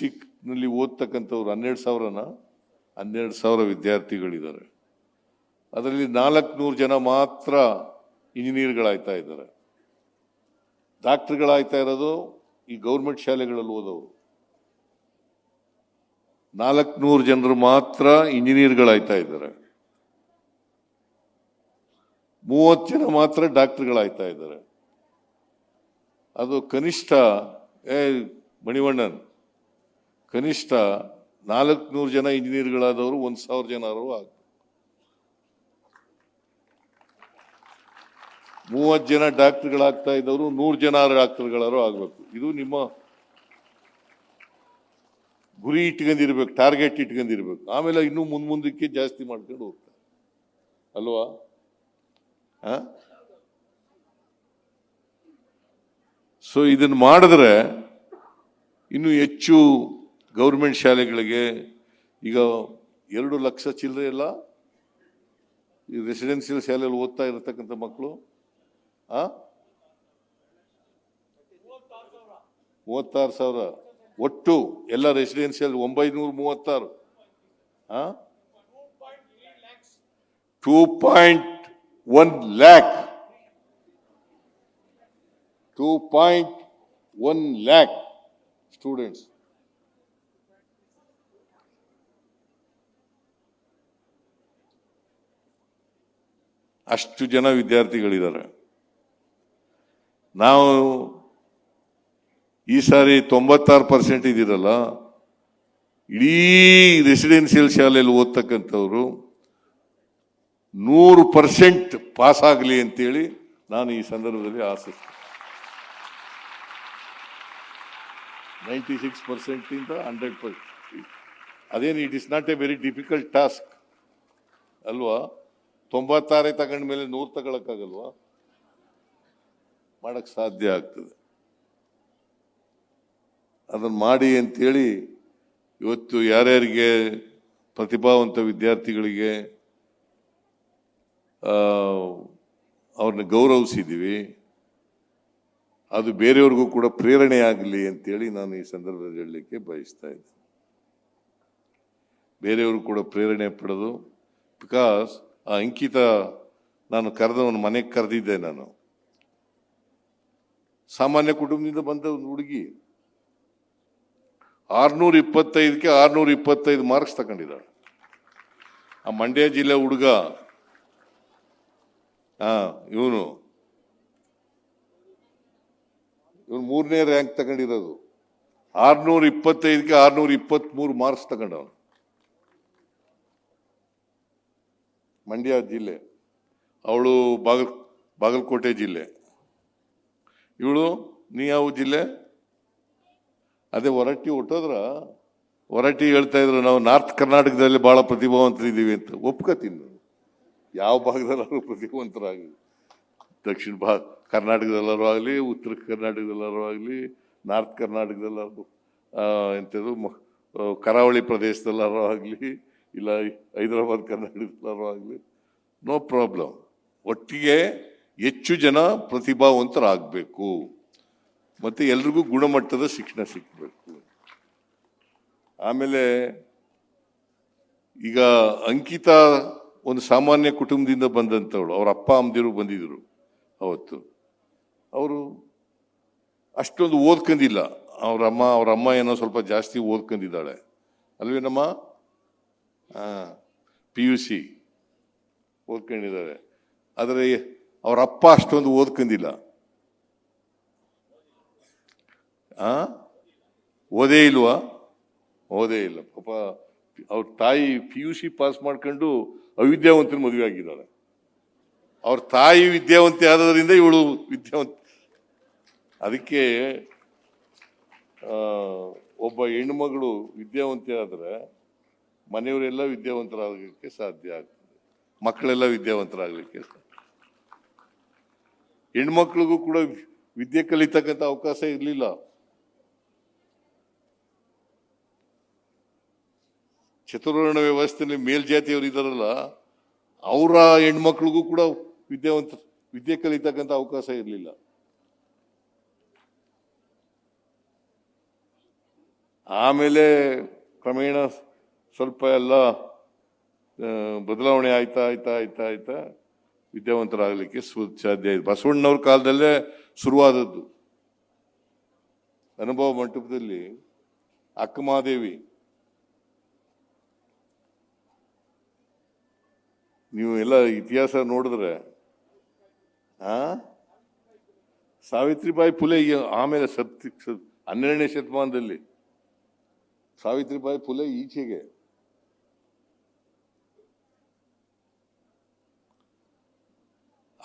A: ನಲ್ಲಿ ಓದ್ತಕ್ಕಂಥವ್ರು 12,000 ವಿದ್ಯಾರ್ಥಿಗಳಿದ್ದಾರೆ. ಅದರಲ್ಲಿ 400 ಜನ ಮಾತ್ರ ಇಂಜಿನಿಯರ್ಗಳಾಗ್ತಾ ಇದ್ದಾರೆ. ಡಾಕ್ಟರ್ಗಳಾಗ್ತಾ ಇರೋದು ಈ ಗೌರ್ಮೆಂಟ್ ಶಾಲೆಗಳಲ್ಲಿ ಓದೋರು. 400 ಜನರು ಮಾತ್ರ ಇಂಜಿನಿಯರ್ಗಳಾಗ್ತಾ ಇದ್ದಾರೆ. 30 ಜನ ಮಾತ್ರ ಡಾಕ್ಟರ್ಗಳಾಗ್ತಾ ಇದ್ದಾರೆ. ಅದು ಕನಿಷ್ಠ ಮಣಿವಣ್ಣನ್, ಕನಿಷ್ಠ 400 ಜನ ಇಂಜಿನಿಯರ್ಗಳಾದವರು 1,000 ಜನರು ಆಗ್ತಾರೆ. 30 ಜನ ಡಾಕ್ಟರ್ಗಳಾಗ್ತಾ ಇದ್ದವರು 100 ಜನ ಡಾಕ್ಟರ್ಗಳಾರು ಆಗ್ಬೇಕು. ಇದು ನಿಮ್ಮ ಗುರಿ ಇಟ್ಕೊಂಡಿರ್ಬೇಕು, ಟಾರ್ಗೆಟ್ ಇಟ್ಕೊಂಡಿರ್ಬೇಕು. ಆಮೇಲೆ ಇನ್ನೂ ಮುಂದಕ್ಕೆ ಜಾಸ್ತಿ ಮಾಡ್ಕೊಂಡು ಹೋಗ್ತಾರೆ ಅಲ್ವಾ? ಸೊ ಇದನ್ನು ಮಾಡಿದ್ರೆ ಇನ್ನು ಹೆಚ್ಚು ಗೌರ್ಮೆಂಟ್ ಶಾಲೆಗಳಿಗೆ, ಈಗ 2 ಲಕ್ಷ ಚಿಲ್ಲರೆ ಎಲ್ಲ ಈ ರೆಸಿಡೆನ್ಸಿಯಲ್ ಶಾಲೆಯಲ್ಲಿ ಓದ್ತಾ ಇರತಕ್ಕಂಥ ಮಕ್ಕಳು 36,000 ಒಟ್ಟು ಎಲ್ಲ ರೆಸಿಡೆನ್ಸಿಯಲ್ 936. 2.1 lakh 2.1 lakh students. ಅಷ್ಟು ಜನ ವಿದ್ಯಾರ್ಥಿಗಳಿದ್ದಾರೆ. ನಾವು ಈ ಸಾರಿ 96% ಇದಿರಲ್ಲ, ಇಡೀ ರೆಸಿಡೆನ್ಸಿಯಲ್ ಶಾಲೆಯಲ್ಲಿ ಓದ್ತಕ್ಕಂಥವ್ರು 100% ಪಾಸ್ ಆಗಲಿ ಅಂತೇಳಿ ನಾನು ಈ ಸಂದರ್ಭದಲ್ಲಿ ಆಶಿಸ್ತೇನೆ. 96% ಇಂದ 100%. ಅದೇನು it is not A very difficult task ಅಲ್ವಾ? 96 ತಗೊಂಡ ಮೇಲೆ 100 ತಗೊಳಕ್ಕಾಗಲ್ವಾ? ಮಾಡಕ್ ಸಾಧ್ಯ ಆಗ್ತದೆ. ಅದನ್ನು ಮಾಡಿ ಅಂತೇಳಿ ಇವತ್ತು ಯಾರ್ಯಾರಿಗೆ ಪ್ರತಿಭಾವಂತ ವಿದ್ಯಾರ್ಥಿಗಳಿಗೆ ಅವ್ರನ್ನ ಗೌರವಿಸಿದ್ದೀವಿ, ಅದು ಬೇರೆಯವ್ರಿಗೂ ಕೂಡ ಪ್ರೇರಣೆ ಆಗಲಿ ಅಂತೇಳಿ ನಾನು ಈ ಸಂದರ್ಭದಲ್ಲಿ ಹೇಳಲಿಕ್ಕೆ ಬಯಸ್ತಾ ಇದ್ದೆ. ಬೇರೆಯವರು ಕೂಡ ಪ್ರೇರಣೆ ಪಡೆದು, ಬಿಕಾಸ್ ಆ ಅಂಕಿತ ನಾನು ಕರೆದವನು ಮನೆಗೆ ಕರೆದಿದ್ದೆ. ನಾನು ಸಾಮಾನ್ಯ ಕುಟುಂಬದಿಂದ ಬಂದ ಒಂದು ಹುಡುಗಿ 625ಕ್ಕೆ 625 ಮಾರ್ಕ್ಸ್ ತಗೊಂಡಿದ್ದಾಳೆ. ಆ ಮಂಡ್ಯ ಜಿಲ್ಲೆ ಹುಡುಗ, ಇವನು 3ನೇ ರ್ಯಾಂಕ್ ತಗೊಂಡಿರೋದು. 625ಕ್ಕೆ 623 ಮಾರ್ಕ್ಸ್ ತಗೊಂಡವನು. ಮಂಡ್ಯ ಜಿಲ್ಲೆ, ಅವಳು ಬಾಗಲಕೋಟೆ ಜಿಲ್ಲೆ. ಇವಳು ನೀ ಯಾವ ಜಿಲ್ಲೆ? ಅದೇ ಹೊರಟ್ಟಿ ಹೊಟ್ಟೋದ್ರ. ಹೊರಟ್ಟಿ ಹೇಳ್ತಾ ಇದ್ರು, ನಾವು ನಾರ್ತ್ ಕರ್ನಾಟಕದಲ್ಲಿ ಬಹಳ ಪ್ರತಿಭಾವಂತರಿದ್ದೀವಿ ಅಂತ. ಒಪ್ಕೋತೀನಿ. ಯಾವ ಭಾಗದಲ್ಲಾದ್ರೂ ಪ್ರತಿಭಾವಂತರಾಗಲಿ, ದಕ್ಷಿಣ ಕರ್ನಾಟಕದಲ್ಲಾರು ಆಗಲಿ, ಉತ್ತರ ಕರ್ನಾಟಕದಲ್ಲಾರು ಆಗಲಿ, ನಾರ್ತ್ ಕರ್ನಾಟಕದಲ್ಲಾರು ಎಂಥದ್ದು ಕರಾವಳಿ ಪ್ರದೇಶದಲ್ಲಾರು ಆಗಲಿ, ಇಲ್ಲ ಹೈದರಾಬಾದ್ ಕರ್ನಾಟಕದಲ್ಲಾರು ಆಗಲಿ, ನೋ ಪ್ರಾಬ್ಲಮ್. ಒಟ್ಟಿಗೆ ಹೆಚ್ಚು ಜನ ಪ್ರತಿಭಾವಂತರಾಗಬೇಕು, ಮತ್ತೆ ಎಲ್ರಿಗೂ ಗುಣಮಟ್ಟದ ಶಿಕ್ಷಣ ಸಿಕ್ಕಬೇಕು. ಆಮೇಲೆ ಈಗ ಅಂಕಿತಾ ಒಂದು ಸಾಮಾನ್ಯ ಕುಟುಂಬದಿಂದ ಬಂದಂಥವಳು, ಅವ್ರ ಅಪ್ಪ ಅಮ್ಮದಿರು ಬಂದಿದ್ರು ಅವತ್ತು. ಅವರು ಅಷ್ಟೊಂದು ಓದ್ಕೊಂಡಿಲ್ಲ, ಅವ್ರ ಅಮ್ಮ ಏನೋ ಸ್ವಲ್ಪ ಜಾಸ್ತಿ ಓದ್ಕೊಂಡಿದ್ದಾಳೆ ಅಲ್ವೇನಮ್ಮ? PUC ಓದ್ಕೊಂಡಿದ್ದಾರೆ, ಆದರೆ ಅವ್ರ ಅಪ್ಪ ಅಷ್ಟೊಂದು ಓದ್ಕೊಂಡಿಲ್ಲ. ಓದೇ ಇಲ್ವಾ? ಓದೇ ಇಲ್ಲ ಪಾಪ. ಅವ್ರ ತಾಯಿ PUC ಪಾಸ್ ಮಾಡ್ಕೊಂಡು ಅವಿದ್ಯಾವಂತನ ಮದುವೆ ಆಗಿದ್ದಾಳೆ. ಅವ್ರ ತಾಯಿ ವಿದ್ಯಾವಂತೆ ಆದ್ರಿಂದ ಇವಳು ವಿದ್ಯಾವಂತ. ಅದಕ್ಕೆ ಒಬ್ಬ ಹೆಣ್ಣುಮಗಳು ವಿದ್ಯಾವಂತೆ ಆದ್ರೆ ಮನೆಯವರೆಲ್ಲ ವಿದ್ಯಾವಂತರಾಗಲಿಕ್ಕೆ ಸಾಧ್ಯ ಆಗ್ತದೆ, ಮಕ್ಕಳೆಲ್ಲ ವಿದ್ಯಾವಂತರಾಗಲಿಕ್ಕೆ. ಹೆಣ್ಮಕ್ಳಿಗೂ ಕೂಡ ವಿದ್ಯೆ ಕಲಿತಕ್ಕಂಥ ಅವಕಾಶ ಇರಲಿಲ್ಲ. ಚತುರ್ವರ್ಣ ವ್ಯವಸ್ಥೆಯಲ್ಲಿ ಮೇಲ್ಜಾತಿಯವರು ಇದ್ದಾರಲ್ಲ, ಅವರ ಹೆಣ್ಮಕ್ಳಿಗೂ ಕೂಡ ವಿದ್ಯೆ ಕಲಿತಕ್ಕಂಥ ಅವಕಾಶ ಇರಲಿಲ್ಲ. ಆಮೇಲೆ ಕ್ರಮೇಣ ಸ್ವಲ್ಪ ಎಲ್ಲ ಬದಲಾವಣೆ ಆಯ್ತಾ ವಿದ್ಯಾವಂತರಾಗಲಿಕ್ಕೆ ಸಾಧ್ಯ ಆಯ್ತು. ಬಸವಣ್ಣವ್ರ ಕಾಲದಲ್ಲೇ ಶುರುವಾದದ್ದು. ಅನುಭವ ಮಂಟಪದಲ್ಲಿ ಅಕ್ಕಮಹಾದೇವಿ, ನೀವು ಎಲ್ಲ ಇತಿಹಾಸ ನೋಡಿದ್ರೆ ಸಾವಿತ್ರಿಬಾಯಿ ಫುಲೆ, ಆಮೇಲೆ 12ನೇ ಶತಮಾನದಲ್ಲಿ ಸಾವಿತ್ರಿಬಾಯಿ ಫುಲೆ ಈಚೆಗೆ.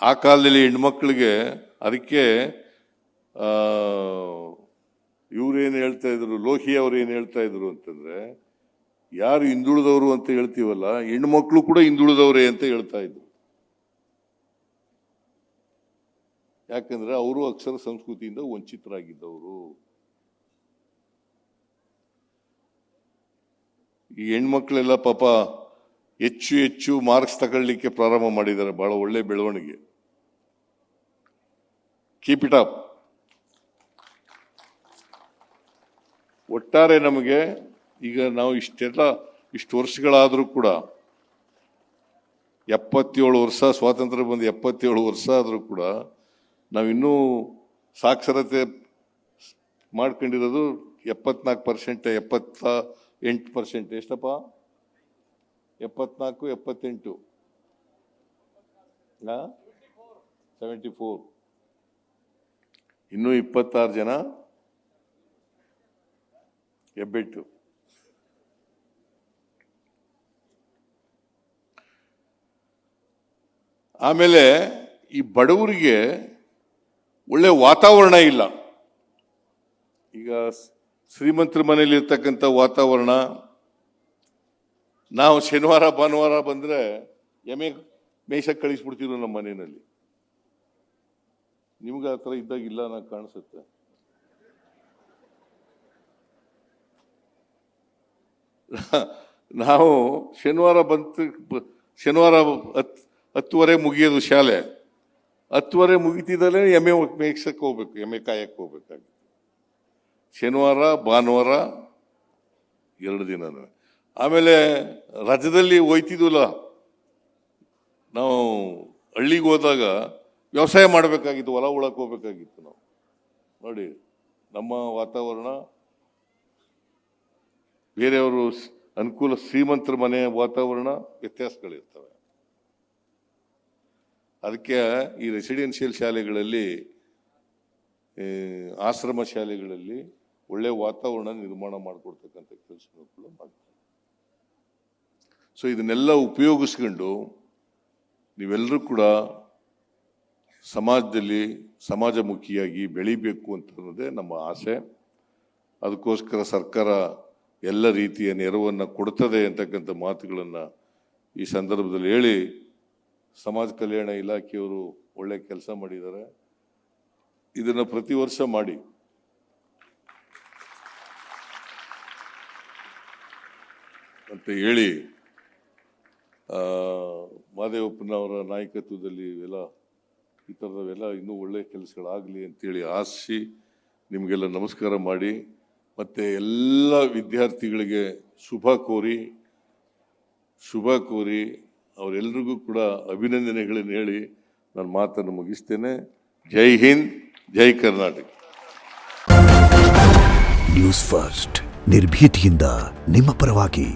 A: ಆ ಕಾಲದಲ್ಲಿ ಹೆಣ್ಮಕ್ಳಿಗೆ, ಅದಕ್ಕೆ ಇವ್ರೇನು ಹೇಳ್ತಾ ಇದ್ರು, ಲೋಹಿ ಅವ್ರು ಏನು ಹೇಳ್ತಾ ಇದ್ರು ಅಂತಂದ್ರೆ, ಯಾರು ಹಿಂದುಳಿದವರು ಅಂತ ಹೇಳ್ತೀವಲ್ಲ, ಹೆಣ್ಮಕ್ಳು ಕೂಡ ಹಿಂದುಳಿದವರೇ ಅಂತ ಹೇಳ್ತಾ ಇದ್ರು. ಯಾಕಂದ್ರೆ ಅವರು ಅಕ್ಷರ ಸಂಸ್ಕೃತಿಯಿಂದ ವಂಚಿತರಾಗಿದ್ದವರು. ಈ ಹೆಣ್ಮಕ್ಳೆಲ್ಲ ಪಾಪ ಹೆಚ್ಚು ಮಾರ್ಕ್ಸ್ ತಗೊಳ್ಳಿಕ್ಕೆ ಪ್ರಾರಂಭ ಮಾಡಿದ್ದಾರೆ. ಬಹಳ ಒಳ್ಳೆ ಬೆಳವಣಿಗೆ. Keep it up. ಒಟ್ಟಾರೆ ನಮಗೆ ಈಗ ನಾವು ಇಷ್ಟು ವರ್ಷಗಳಾದರೂ ಕೂಡ 77 ವರ್ಷ ಸ್ವಾತಂತ್ರ್ಯ ಬಂದು 77 ವರ್ಷ ಆದರೂ ಕೂಡ ನಾವಿನ್ನೂ ಸಾಕ್ಷರತೆ ಮಾಡ್ಕೊಂಡಿರೋದು 74%, 78%. ಎಷ್ಟಪ್ಪ? 74, 78, 74. ಇನ್ನೂ 26 ಜನ ಹೆಬ್ಬೆಟ್ಟು. ಆಮೇಲೆ ಈ ಬಡವರಿಗೆ ಒಳ್ಳೆ ವಾತಾವರಣ ಇಲ್ಲ. ಈಗ ಶ್ರೀಮಂತರ ಮನೇಲಿ ಇರ್ತಕ್ಕಂಥ ವಾತಾವರಣ, ನಾವು ಶನಿವಾರ ಭಾನುವಾರ ಬಂದ್ರೆ ಎಮ್ಮೆ ಮೇಯ್ಸಕ್ಕೆ ಕಳಿಸ್ಬಿಡ್ತೀವಿ ನಮ್ಮ ಮನೆಯಲ್ಲಿ. ನಿಮ್ಗೆ ಆ ಥರ ಇದ್ದಾಗಿಲ್ಲ ನಂಗೆ ಕಾಣಿಸುತ್ತೆ. ನಾವು ಶನಿವಾರ 10:30 ಮುಗಿಯೋದು ಶಾಲೆ. 10:30 ಮುಗಿತಿದ್ದಲೇ ಎಮ್ಮೆ ಮೇಯ್ಸಕ್ಕೆ ಹೋಗ್ಬೇಕು, ಎಮ್ಮೆ ಕಾಯಕ್ಕೆ ಹೋಗ್ಬೇಕಾಗಿತ್ತು. ಶನಿವಾರ ಭಾನುವಾರ 2 ದಿನ. ಆಮೇಲೆ ರಜದಲ್ಲಿ ಹೋಯ್ತಿದ್ವಲ್ಲ, ನಾವು ಹಳ್ಳಿಗೆ ಹೋದಾಗ ವ್ಯವಸಾಯ ಮಾಡಬೇಕಾಗಿತ್ತು, ಹೊಲ ಉಳಕ್ಕೆ ಹೋಗ್ಬೇಕಾಗಿತ್ತು ನಾವು. ನೋಡಿ ನಮ್ಮ ವಾತಾವರಣ, ಬೇರೆಯವರು ಅನುಕೂಲ, ಶ್ರೀಮಂತರ ಮನೆ ವಾತಾವರಣ ವ್ಯತ್ಯಾಸಗಳಿರ್ತವೆ. ಅದಕ್ಕೆ ಈ ರೆಸಿಡೆನ್ಷಿಯಲ್ ಶಾಲೆಗಳಲ್ಲಿ, ಆಶ್ರಮ ಶಾಲೆಗಳಲ್ಲಿ ಒಳ್ಳೆ ವಾತಾವರಣ ನಿರ್ಮಾಣ ಮಾಡಿಕೊಡ್ತಕ್ಕಂಥ ಕೆಲಸಗಳು ಮಾಡ್ತಾರೆ. ಸೊ ಇದನ್ನೆಲ್ಲ ಉಪಯೋಗಿಸ್ಕೊಂಡು ನೀವೆಲ್ಲರೂ ಕೂಡ ಸಮಾಜದಲ್ಲಿ ಸಮಾಜಮುಖಿಯಾಗಿ ಬೆಳಿಬೇಕು ಅಂತ ಅನ್ನೋದೇ ನಮ್ಮ ಆಸೆ. ಅದಕ್ಕೋಸ್ಕರ ಸರ್ಕಾರ ಎಲ್ಲ ರೀತಿಯ ನೆರವನ್ನು ಕೊಡ್ತದೆ ಅಂತಕ್ಕಂಥ ಮಾತುಗಳನ್ನು ಈ ಸಂದರ್ಭದಲ್ಲಿ ಹೇಳಿ, ಸಮಾಜ ಕಲ್ಯಾಣ ಇಲಾಖೆಯವರು ಒಳ್ಳೆ ಕೆಲಸ ಮಾಡಿದ್ದಾರೆ. ಇದನ್ನು ಪ್ರತಿ ವರ್ಷ ಮಾಡಿ. ಅಂತ ಹೇಳಿ ಮಹದೇವಪ್ಪನವರ ನಾಯಕತ್ವದಲ್ಲಿ ಎಲ್ಲ ಈ ಥರದವೆಲ್ಲ ಇನ್ನೂ ಒಳ್ಳೆಯ ಕೆಲಸಗಳಾಗಲಿ ಅಂತೇಳಿ ಆಶಿಸಿ ನಿಮಗೆಲ್ಲ ನಮಸ್ಕಾರ ಮಾಡಿ ಮತ್ತು ಎಲ್ಲ ವಿದ್ಯಾರ್ಥಿಗಳಿಗೆ ಶುಭ ಕೋರಿ ಅವರೆಲ್ಲರಿಗೂ ಕೂಡ ಅಭಿನಂದನೆಗಳನ್ನು ಹೇಳಿ ನಾನು ಮಾತನ್ನು ಮುಗಿಸ್ತೇನೆ. ಜೈ ಹಿಂದ್, ಜೈ ಕರ್ನಾಟಕ.
B: ನ್ಯೂಸ್ ಫಸ್ಟ್ ನಿರ್ಭೀತಿಯಿಂದ ನಿಮ್ಮ ಪರವಾಗಿ.